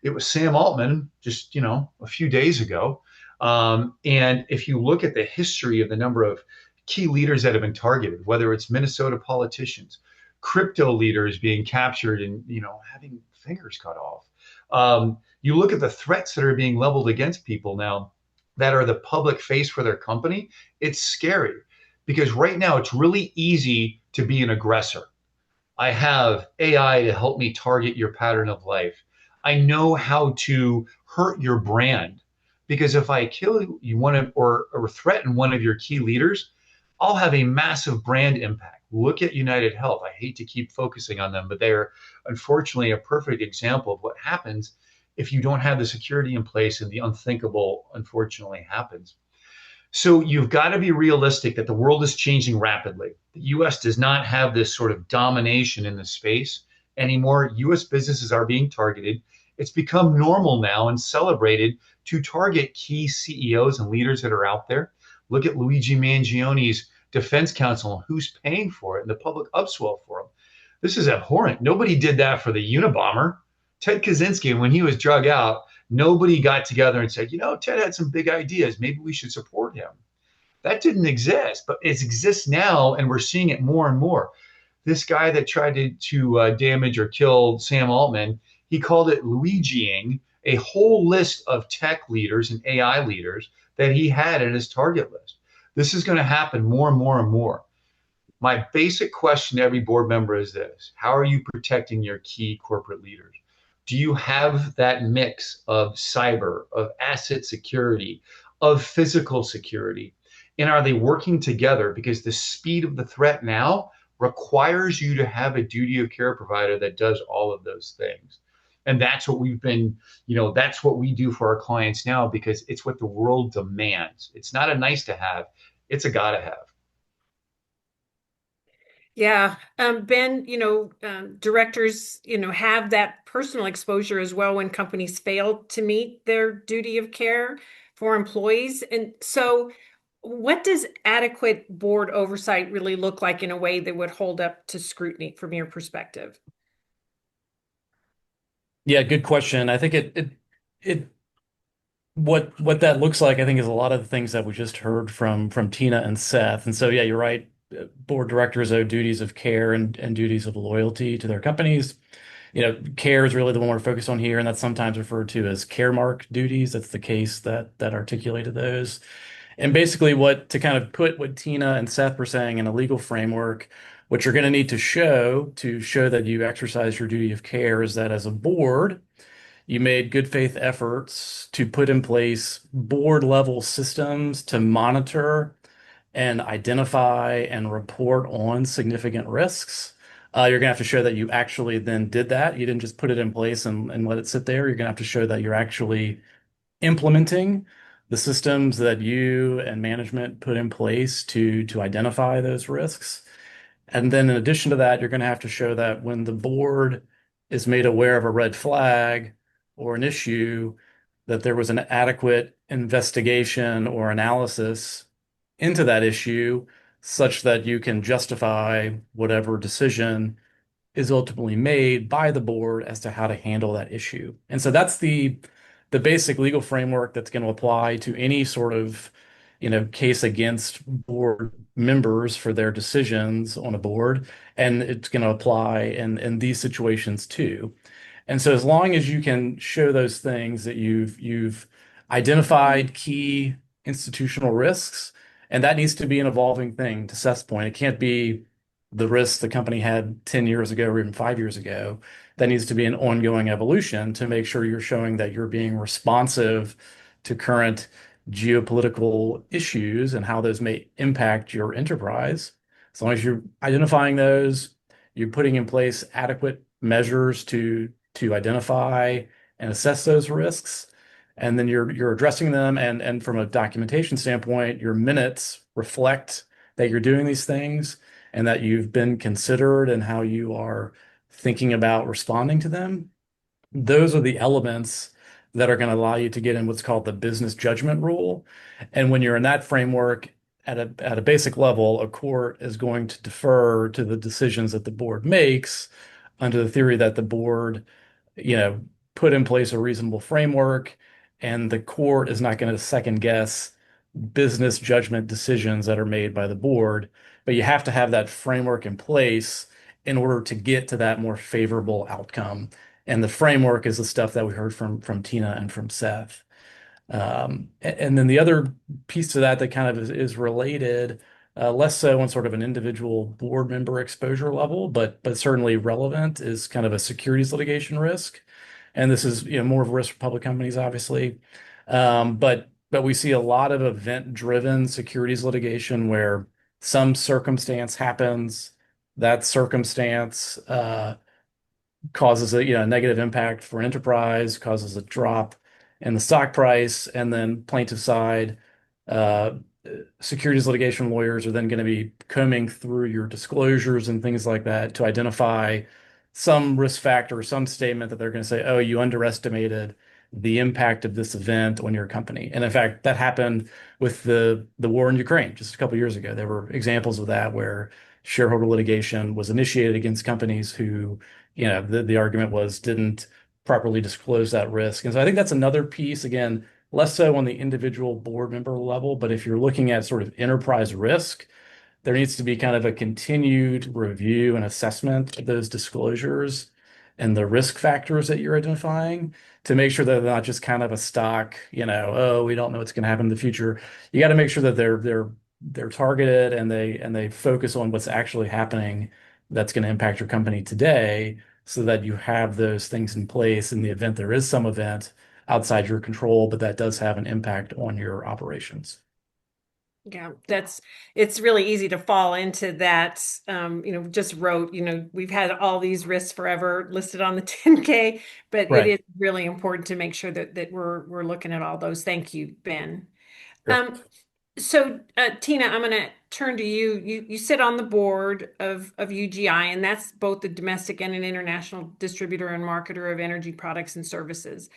it was Sam Altman just, a few days ago. And if you look at the history of the number of key leaders that have been targeted, whether it's Minnesota politicians, crypto leaders being captured and, having fingers cut off. You look at the threats that are being leveled against people now that are the public face for their company. It's scary because right now it's really easy to be an aggressor. I have AI to help me target your pattern of life. I know how to hurt your brand because if I kill you or threaten one of your key leaders, I'll have a massive brand impact. Look at United Health. I hate to keep focusing on them, but they're unfortunately a perfect example of what happens if you don't have the security in place and the unthinkable unfortunately happens. So you've got to be realistic that the world is changing rapidly. The US does not have this sort of domination in the space anymore. US businesses are being targeted. It's become normal now and celebrated to target key CEOs and leaders that are out there. Look at Luigi Mangioni's defense counsel and who's paying for it and the public upswell for him. This is abhorrent. Nobody did that for the Unabomber. Ted Kaczynski, when he was drug out, nobody got together and said, Ted had some big ideas. Maybe we should support him. That didn't exist, but it exists now, and we're seeing it more and more. This guy that tried to damage or kill Sam Altman, he called it Luigiing a whole list of tech leaders and AI leaders that he had in his target list. This is going to happen more and more and more. My basic question to every board member is this: how are you protecting your key corporate leaders? Do you have that mix of cyber, of asset security, of physical security? And are they working together? Because the speed of the threat now requires you to have a duty of care provider that does all of those things. And that's what that's what we do for our clients now, because it's what the world demands. It's not a nice to have, it's a gotta have. Yeah. Ben, directors, have that personal exposure as well when companies fail to meet their duty of care for employees. And so what does adequate board oversight really look like in a way that would hold up to scrutiny from your perspective? Yeah, good question. I think what that looks like, I think, is a lot of the things that we just heard from Tina and Seth. And so, yeah, you're right. Board directors owe duties of care and duties of loyalty to their companies. Care is really the one we're focused on here, and that's sometimes referred to as care mark duties. That's the case that articulated those. And basically, to kind of put what Tina and Seth were saying in a legal framework, what you're going to need to show that you exercise your duty of care is that as a board, you made good faith efforts to put in place board level systems to monitor and identify and report on significant risks. You're going to have to show that you actually then did that. You didn't just put it in place and let it sit there. You're going to have to show that you're actually implementing the systems that you and management put in place to identify those risks. And then in addition to that, you're going to have to show that when the board is made aware of a red flag or an issue, that there was an adequate investigation or analysis into that issue such that you can justify whatever decision is ultimately made by the board as to how to handle that issue. And so that's the basic legal framework that's going to apply to any sort of, case against board members for their decisions on a board, and it's going to apply in these situations too. And so as long as you can show those things that you've identified key institutional risks, and that needs to be an evolving thing to Seth's point. It can't be the risks the company had 10 years ago or even 5 years ago. That needs to be an ongoing evolution to make sure you're showing that you're being responsive to current geopolitical issues and how those may impact your enterprise. As long as you're identifying those, you're putting in place adequate measures to identify and assess those risks, and then you're addressing them. And from a documentation standpoint, your minutes reflect that you're doing these things and that you've been considered and how you are thinking about responding to them. Those are the elements that are going to allow you to get in what's called the business judgment rule. And when you're in that framework, at a basic level, a court is going to defer to the decisions that the board makes under the theory that the board, put in place a reasonable framework, and the court is not going to second guess business judgment decisions that are made by the board. But you have to have that framework in place in order to get to that more favorable outcome. And the framework is the stuff that we heard from Tina and from Seth. And then the other piece to that kind of is related, less so on sort of an individual board member exposure level, but certainly relevant, is kind of a securities litigation risk. And this is more of a risk for public companies, obviously. But we see a lot of event-driven securities litigation where some circumstance happens, that circumstance causes a negative impact for enterprise, causes a drop in the stock price, and then plaintiff side securities litigation lawyers are then going to be combing through your disclosures and things like that to identify some risk factor, some statement that they're going to say, oh, you underestimated the impact of this event on your company. And in fact, that happened with the war in Ukraine just a couple of years ago. There were examples of that where shareholder litigation was initiated against companies who, the argument was didn't properly disclose that risk. And so I think that's another piece, again, less so on the individual board member level, but if you're looking at sort of enterprise risk, there needs to be kind of a continued review and assessment of those disclosures and the risk factors that you're identifying to make sure that they're not just kind of a stock, oh, we don't know what's going to happen in the future. You got to make sure that they're targeted and they focus on what's actually happening that's going to impact your company today, so that you have those things in place in the event there is some event outside your control, but that does have an impact on your operations. Yeah, it's really easy to fall into that. Just wrote, we've had all these risks forever listed on the 10K, but it Right. is really important to make sure that we're looking at all those. Thank you, Ben. Sure. So Tina, I'm going to turn to you. You sit on the board of UGI, and that's both the domestic and an international distributor and marketer of energy products and services.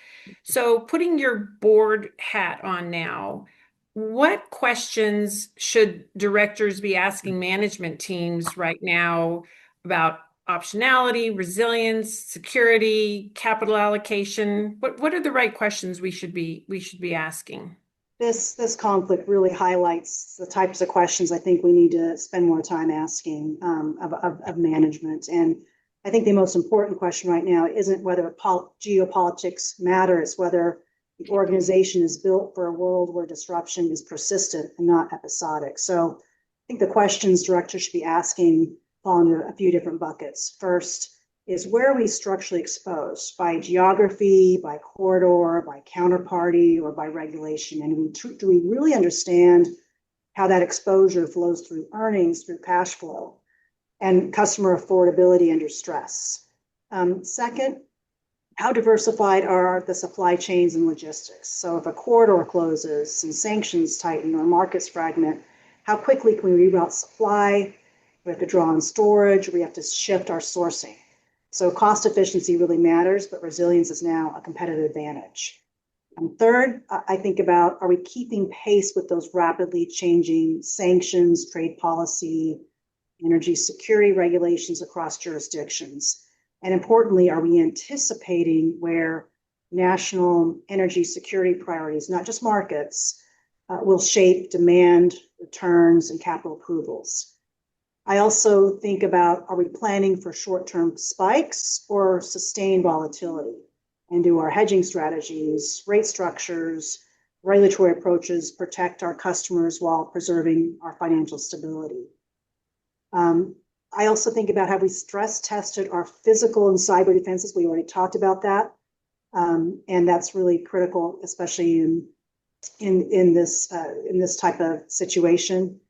So putting your board hat on now, what questions should directors be asking management teams right now about optionality, resilience, security, capital allocation? What are the right questions we should be asking? This conflict really highlights the types of questions I think we need to spend more time asking of management. And I think the most important question right now isn't whether geopolitics matter, it's whether the organization is built for a world where disruption is persistent and not episodic. So I think the questions directors should be asking fall into a few different buckets. First is, where are we structurally exposed by geography, by corridor, by counterparty, or by regulation? And do we really understand how that exposure flows through earnings, through cash flow? and customer affordability under stress. Second, how diversified are the supply chains and logistics? So if a corridor closes and sanctions tighten or markets fragment, how quickly can we reroute supply? We have to draw on storage. We have to shift our sourcing. So cost efficiency really matters, but resilience is now a competitive advantage. And third, I think about, are we keeping pace with those rapidly changing sanctions, trade policy, energy security regulations across jurisdictions? And importantly, are we anticipating where national energy security priorities, not just markets, will shape demand, returns, and capital approvals? I also think about, are we planning for short-term spikes or sustained volatility? And do our hedging strategies, rate structures, regulatory approaches protect our customers while preserving our financial stability? I also think about, have we stress tested our physical and cyber defenses? We already talked about that. And that's really critical, especially in this type of situation.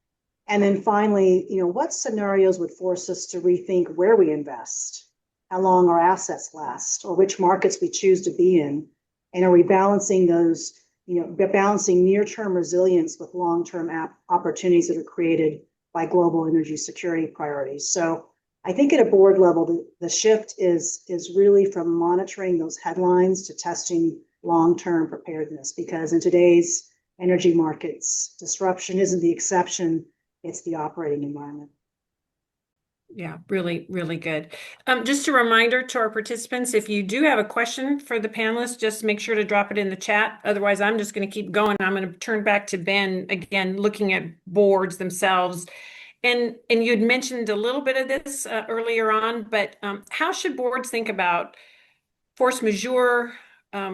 And then finally, what scenarios would force us to rethink where we invest, how long our assets last, or which markets we choose to be in? And are we balancing those, balancing near-term resilience with long-term opportunities that are created by global energy security priorities? So I think at a board level, the shift is really from monitoring those headlines to testing long-term preparedness, because in today's energy markets, disruption isn't the exception, it's the operating environment. Yeah, really, really good. Just a reminder to our participants, if you do have a question for the panelists, just make sure to drop it in the chat. Otherwise, I'm just going to keep going. I'm going to turn back to Ben again, looking at boards themselves. And you'd mentioned a little bit of this earlier on, but how should boards think about force majeure,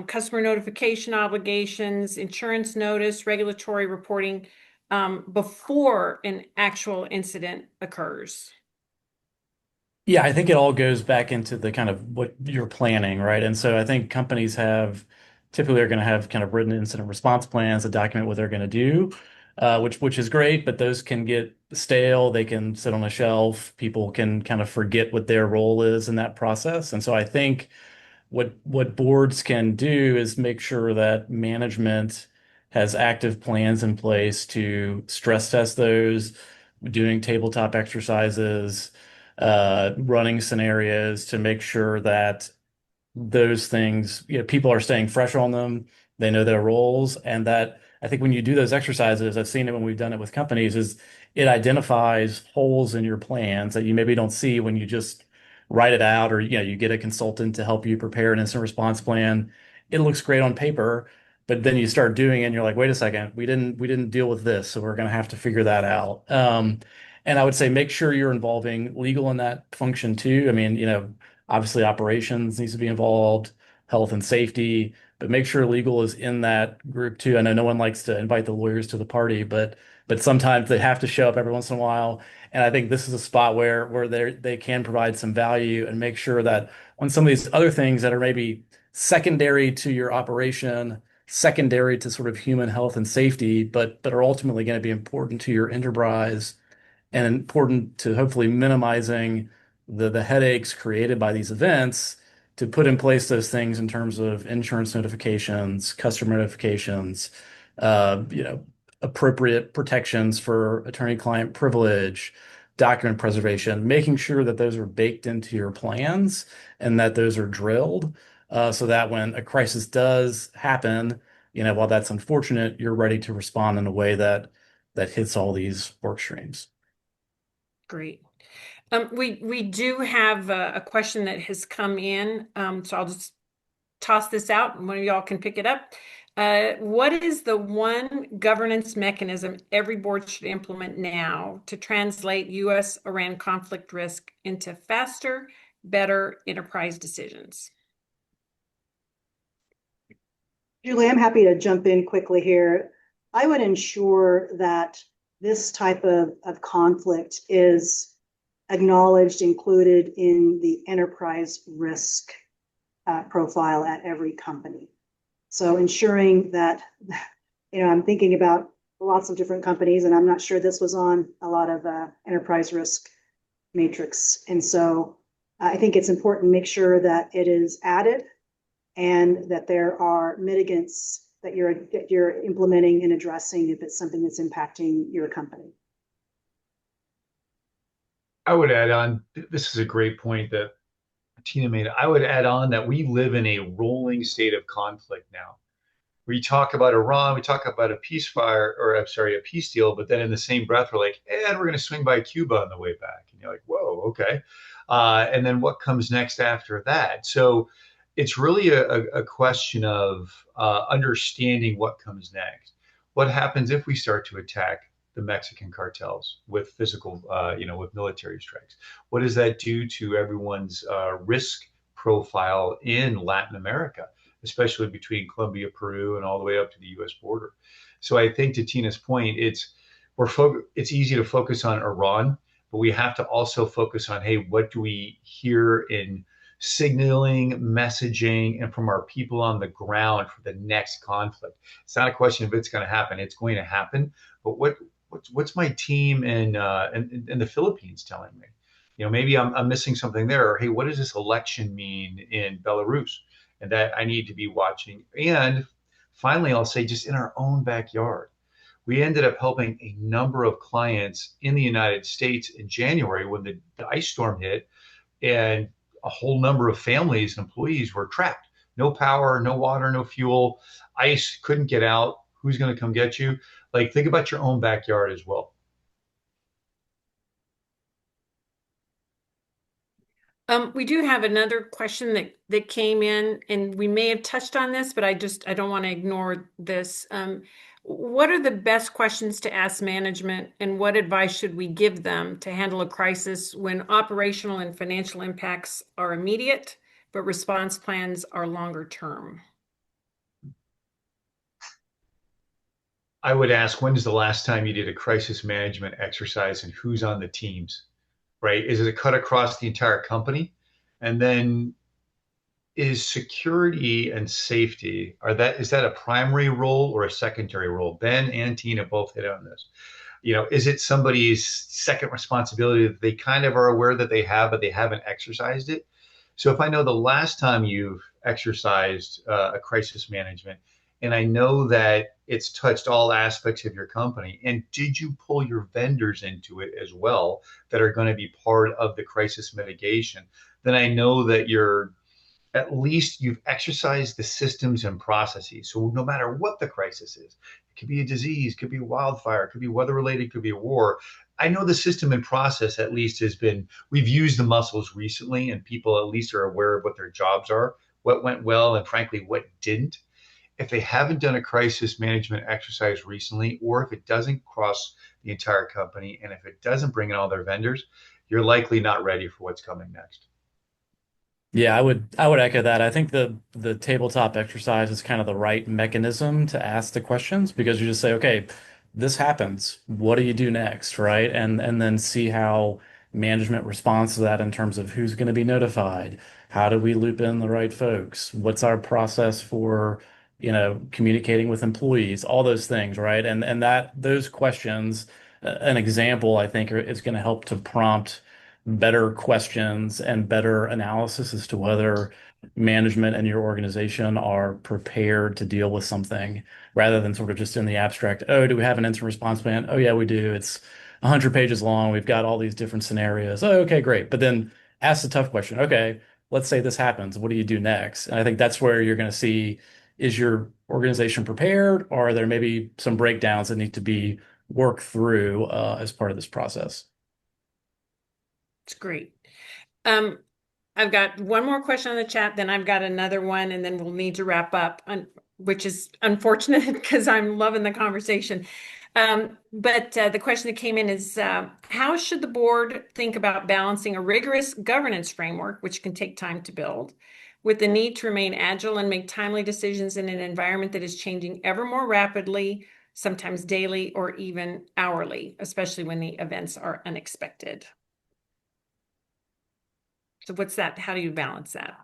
customer notification obligations, insurance notice, regulatory reporting before an actual incident occurs? Yeah, I think it all goes back into the kind of what you're planning, right? And so I think companies typically are going to have kind of written incident response plans that document what they're going to do, which is great, but those can get stale. They can sit on a shelf. People can kind of forget what their role is in that process. And so I think what boards can do is make sure that management has active plans in place to stress test those, doing tabletop exercises, running scenarios to make sure that those things, people are staying fresh on them. They know their roles. And that I think when you do those exercises, I've seen it when we've done it with companies, is it identifies holes in your plans that you maybe don't see when you just write it out, or you get a consultant to help you prepare an incident response plan. It looks great on paper, but then you start doing it and you're like, wait a second, we didn't deal with this, so we're going to have to figure that out. And I would say make sure you're involving legal in that function too. I mean, obviously operations needs to be involved, health and safety, but make sure legal is in that group too. I know no one likes to invite the lawyers to the party, but sometimes they have to show up every once in a while. And I think this is a spot where they can provide some value and make sure that on some of these other things that are maybe secondary to your operation, secondary to sort of human health and safety, but are ultimately going to be important to your enterprise and important to hopefully minimizing the headaches created by these events, to put in place those things in terms of insurance notifications, customer notifications, appropriate protections for attorney-client privilege, document preservation, making sure that those are baked into your plans and that those are drilled, so that when a crisis does happen, while that's unfortunate, you're ready to respond in a way that hits all these work streams. Great. We do have a question that has come in, so I'll just toss this out and one of y'all can pick it up. What is the one governance mechanism every board should implement now to translate U.S.-Iran conflict risk into faster, better enterprise decisions? Julie, I'm happy to jump in quickly here. I would ensure that this type of conflict is acknowledged, included in the enterprise risk profile at every company. So ensuring that, I'm thinking about lots of different companies, and I'm not sure this was on a lot of enterprise risk matrix. And so I think it's important to make sure that it is added and that there are mitigants that you're implementing and addressing if it's something that's impacting your company. I would add on, this is a great point that Tina made. I would add on that we live in a rolling state of conflict now. We talk about Iran, we talk about a ceasefire, or I'm sorry, a peace deal, but then in the same breath, we're like, and we're going to swing by Cuba on the way back. And you're like, whoa, okay. And then what comes next after that? So it's really a question of understanding what comes next. What happens if we start to attack the Mexican cartels with physical, with military strikes? What does that do to everyone's risk profile in Latin America, especially between Colombia, Peru, and all the way up to the U.S. border? So I think to Tina's point, it's easy to focus on Iran, but we have to also focus on, hey, what do we hear in signaling, messaging, and from our people on the ground for the next conflict? It's not a question of it's going to happen; it's going to happen. But what's my team in the Philippines telling me? Maybe I'm missing something there. Or, hey, what does this election mean in Belarus? And that I need to be watching. And finally, I'll say just in our own backyard, we ended up helping a number of clients in the United States in January when the ice storm hit, and a whole number of families and employees were trapped. No power, no water, no fuel. Ice couldn't get out. Who's going to come get you? Like, think about your own backyard as well. We do have another question that came in, and we may have touched on this, but I don't want to ignore this. What are the best questions to ask management, and what advice should we give them to handle a crisis when operational and financial impacts are immediate, but response plans are longer term? I would ask, when's the last time you did a crisis management exercise, and who's on the teams, right? Is it a cut across the entire company? And then is security and safety, is that a primary role or a secondary role? Ben and Tina both hit on this. Is it somebody's second responsibility that they kind of are aware that they have, but they haven't exercised it? So if I know the last time you've exercised a crisis management, and I know that it's touched all aspects of your company, and did you pull your vendors into it as well that are going to be part of the crisis mitigation, then I know that at least you've exercised the systems and processes. So no matter what the crisis is, it could be a disease, could be a wildfire, could be weather related, could be a war. I know the system and process at least we've used the muscles recently, and people at least are aware of what their jobs are, what went well, and frankly, what didn't. If they haven't done a crisis management exercise recently, or if it doesn't cross the entire company, and if it doesn't bring in all their vendors, you're likely not ready for what's coming next. Yeah, I would echo that. I think the tabletop exercise is kind of the right mechanism to ask the questions, because you just say, okay, this happens. What do you do next, right? And then see how management responds to that in terms of who's going to be notified. How do we loop in the right folks? What's our process for, communicating with employees? All those things, right? And that those questions, an example, I think, is going to help to prompt better questions and better analysis as to whether management and your organization are prepared to deal with something, rather than sort of just in the abstract, oh, do we have an incident response plan? Oh, yeah, we do. It's 100 pages long. We've got all these different scenarios. Oh, okay, great. But then ask the tough question. Okay, let's say this happens. What do you do next? And I think that's where you're going to see, is your organization prepared, or are there maybe some breakdowns that need to be worked through as part of this process? It's great. I've got one more question on the chat, then I've got another one, and then we'll need to wrap up, which is unfortunate because I'm loving the conversation. But the question that came in is, how should the board think about balancing a rigorous governance framework, which can take time to build, with the need to remain agile and make timely decisions in an environment that is changing ever more rapidly, sometimes daily or even hourly, especially when the events are unexpected? So what's that? How do you balance that?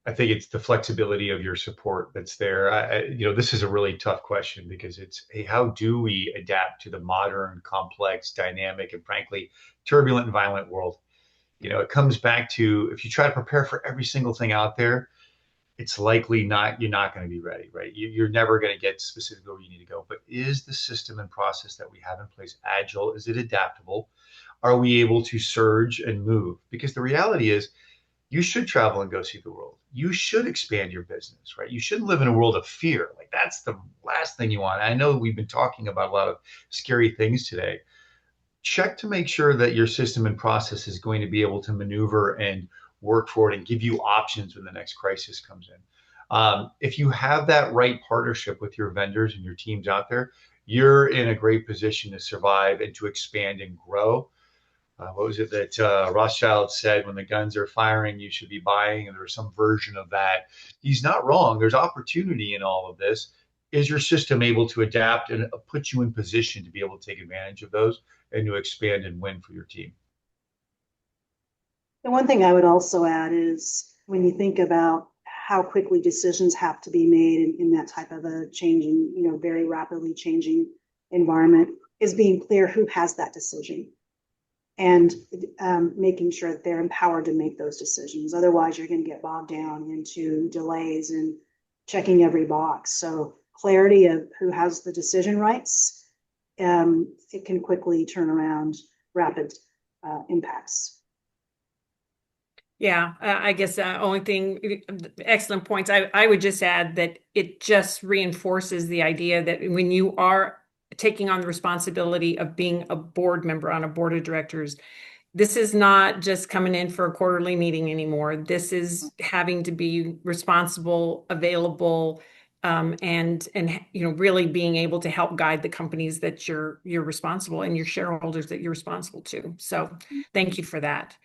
I think it's the flexibility of your support that's there. This is a really tough question because it's, hey, how do we adapt to the modern, complex, dynamic, and frankly, turbulent and violent world? It comes back to if you try to prepare for every single thing out there, it's likely you're not going to be ready, right? You're never going to get specifically where you need to go. But is the system and process that we have in place agile? Is it adaptable? Are we able to surge and move? Because the reality is, you should travel and go see the world. You should expand your business, right? You shouldn't live in a world of fear. Like that's the last thing you want. I know we've been talking about a lot of scary things today. Check to make sure that your system and process is going to be able to maneuver and work for it and give you options when the next crisis comes in. If you have that right partnership with your vendors and your teams out there, you're in a great position to survive and to expand and grow. What was it that Rothschild said? When the guns are firing, you should be buying. And there was some version of that. He's not wrong. There's opportunity in all of this. Is your system able to adapt and put you in position to be able to take advantage of those and to expand and win for your team? The one thing I would also add is when you think about how quickly decisions have to be made in that type of a changing, very rapidly changing environment, is being clear who has that decision and making sure that they're empowered to make those decisions. Otherwise, you're going to get bogged down into delays and checking every box. So clarity of who has the decision rights, it can quickly turn around rapid impacts. Yeah, I guess only thing, excellent points. I would just add that it just reinforces the idea that when you are taking on the responsibility of being a board member on a board of directors, this is not just coming in for a quarterly meeting anymore. This is having to be responsible, available, and really being able to help guide the companies that you're responsible and your shareholders that you're responsible to. So thank you for that.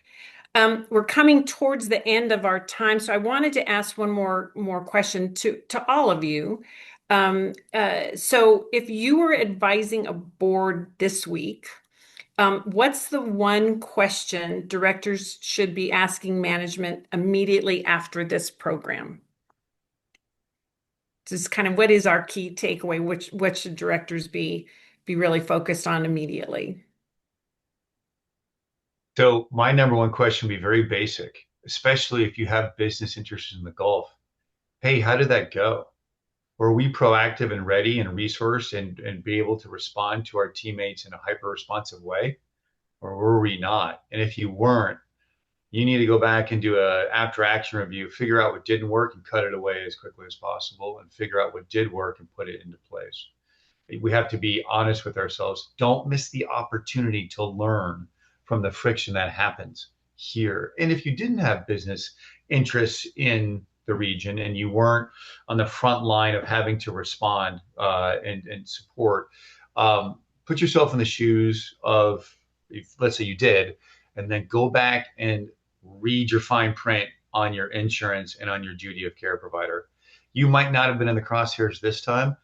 We're coming towards the end of our time, so I wanted to ask one more question to all of you. So if you were advising a board this week, what's the one question directors should be asking management immediately after this program? Just kind of what is our key takeaway? What should directors be really focused on immediately? So my number one question would be very basic, especially if you have business interests in the Gulf. Hey, how did that go? Were we proactive and ready and resourced and be able to respond to our teammates in a hyper responsive way? Or were we not? And if you weren't, you need to go back and do a after action review, figure out what didn't work and cut it away as quickly as possible, and figure out what did work and put it into place. We have to be honest with ourselves. Don't miss the opportunity to learn from the friction that happens here. And if you didn't have business interests in the region and you weren't on the front line of having to respond and support, put yourself in the shoes of, if, let's say you did, and then go back and read your fine print on your insurance and on your duty of care provider. You might not have been in the crosshairs this time,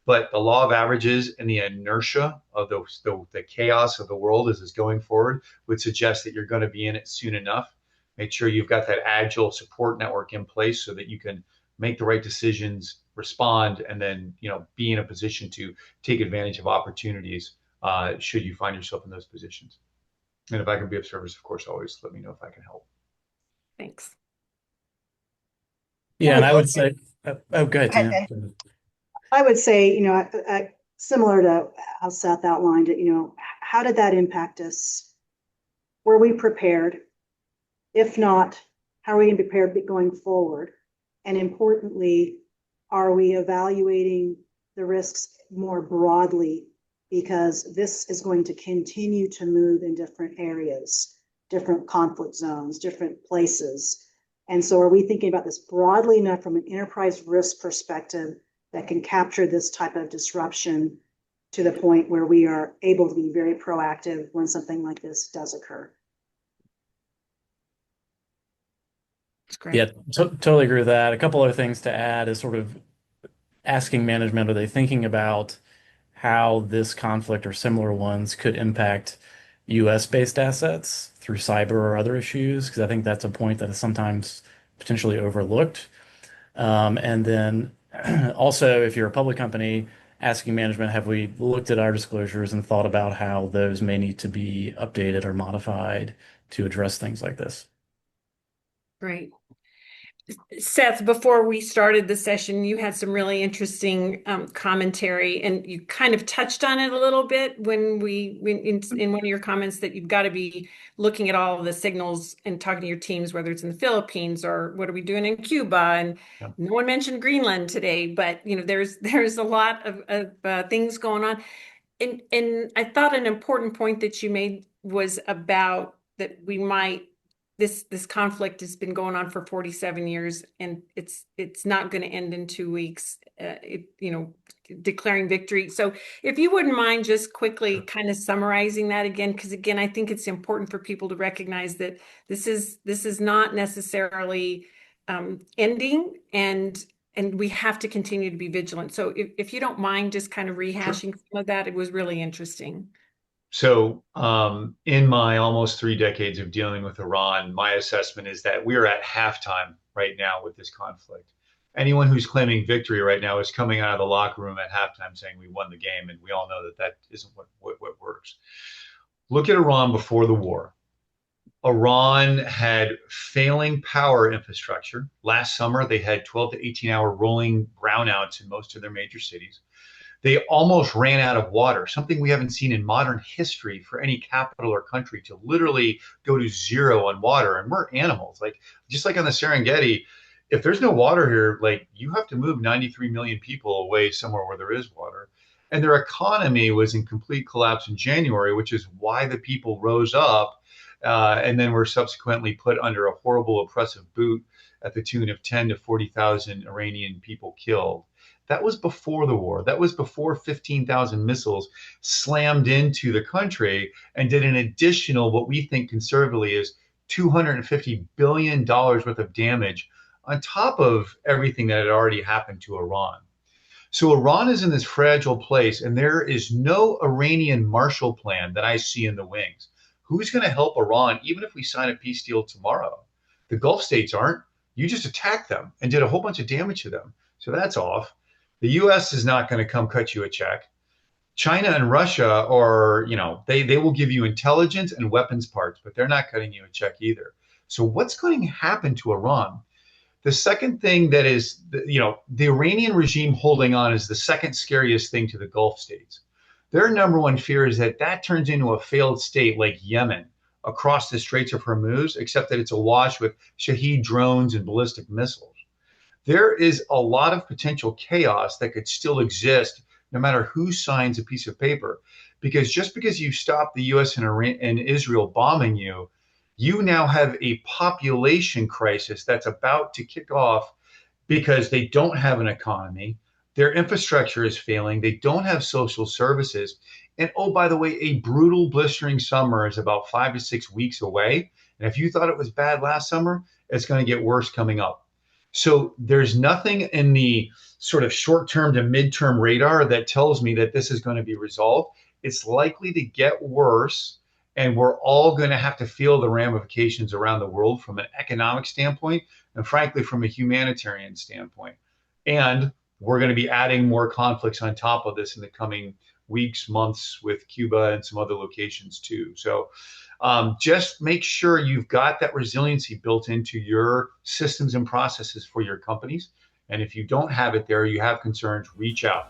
but the law of averages and the inertia of the chaos of the world as it's going forward would suggest that you're going to be in it soon enough. Make sure you've got that agile support network in place so that you can make the right decisions, respond, and then be in a position to take advantage of opportunities should you find yourself in those positions. And if I can be of service, of course, always let me know if I can help. Thanks. Yeah, and I would say, oh, go ahead, Tina. I would say, similar to how Seth outlined it, how did that impact us? Were we prepared? If not, how are we going to be prepared going forward? And importantly, are we evaluating the risks more broadly? Because this is going to continue to move in different areas, different conflict zones, different places. And so are we thinking about this broadly enough from an enterprise risk perspective that can capture this type of disruption to the point where we are able to be very proactive when something like this does occur? That's great. Yeah, totally agree with that. A couple other things to add is sort of asking management, are they thinking about how this conflict or similar ones could impact US-based assets through cyber or other issues? Because I think that's a point that is sometimes potentially overlooked. And then also, if you're a public company, asking management, have we looked at our disclosures and thought about how those may need to be updated or modified to address things like this? Great. Seth, before we started the session, you had some really interesting commentary, and you kind of touched on it a little bit when in one of your comments that you've got to be looking at all of the signals and talking to your teams, whether it's in the Philippines or what are we doing in Cuba. And Yeah. no one mentioned Greenland today, but there's a lot of things going on. And I thought an important point that you made was about that we might this conflict has been going on for 47 years, and it's not going to end in 2 weeks. Declaring victory. So if you wouldn't mind just quickly kind of summarizing that again, because again, I think it's important for people to recognize that this is not necessarily ending, and we have to continue to be vigilant. So if you don't mind just kind of rehashing some of that, it was really interesting. So, in my almost 3 decades of dealing with Iran, my assessment is that we are at halftime right now with this conflict. Anyone who's claiming victory right now is coming out of the locker room at halftime saying we won the game, and we all know that that isn't what works. Look at Iran before the war. Iran had failing power infrastructure. Last summer, they had 12 to 18-hour rolling brownouts in most of their major cities. They almost ran out of water, something we haven't seen in modern history for any capital or country to literally go to zero on water. And we're animals, like just like on the Serengeti. If there's no water here, like you have to move 93 million people away somewhere where there is water. And their economy was in complete collapse in January, which is why the people rose up and then were subsequently put under a horrible oppressive boot at the tune of 10 to 40,000 Iranian people killed. That was before the war. That was before 15,000 missiles slammed into the country and did an additional, what we think conservatively is $250 billion worth of damage on top of everything that had already happened to Iran. So Iran is in this fragile place, and there is no Iranian Marshall Plan that I see in the wings. Who's going to help Iran, even if we sign a peace deal tomorrow? The Gulf states aren't. You just attacked them and did a whole bunch of damage to them. So that's off. The US is not going to come cut you a check. China and Russia are, they will give you intelligence and weapons parts, but they're not cutting you a check either. So what's going to happen to Iran? The second thing that is, the Iranian regime holding on is the second scariest thing to the Gulf states. Their number one fear is that that turns into a failed state like Yemen across the Straits of Hormuz, except that it's awash with Shahed drones and ballistic missiles. There is a lot of potential chaos that could still exist no matter who signs a piece of paper. Because just because you stop the US and Iran and Israel bombing you, you now have a population crisis that's about to kick off because they don't have an economy. Their infrastructure is failing. They don't have social services. And oh, by the way, a brutal, blistering summer is about 5 to 6 weeks away. And if you thought it was bad last summer, it's going to get worse coming up. So there's nothing in the sort of short-term to mid-term radar that tells me that this is going to be resolved. It's likely to get worse, and we're all going to have to feel the ramifications around the world from an economic standpoint and frankly from a humanitarian standpoint. And we're going to be adding more conflicts on top of this in the coming weeks, months with Cuba and some other locations too. So just make sure you've got that resiliency built into your systems and processes for your companies. And if you don't have it there, you have concerns, reach out.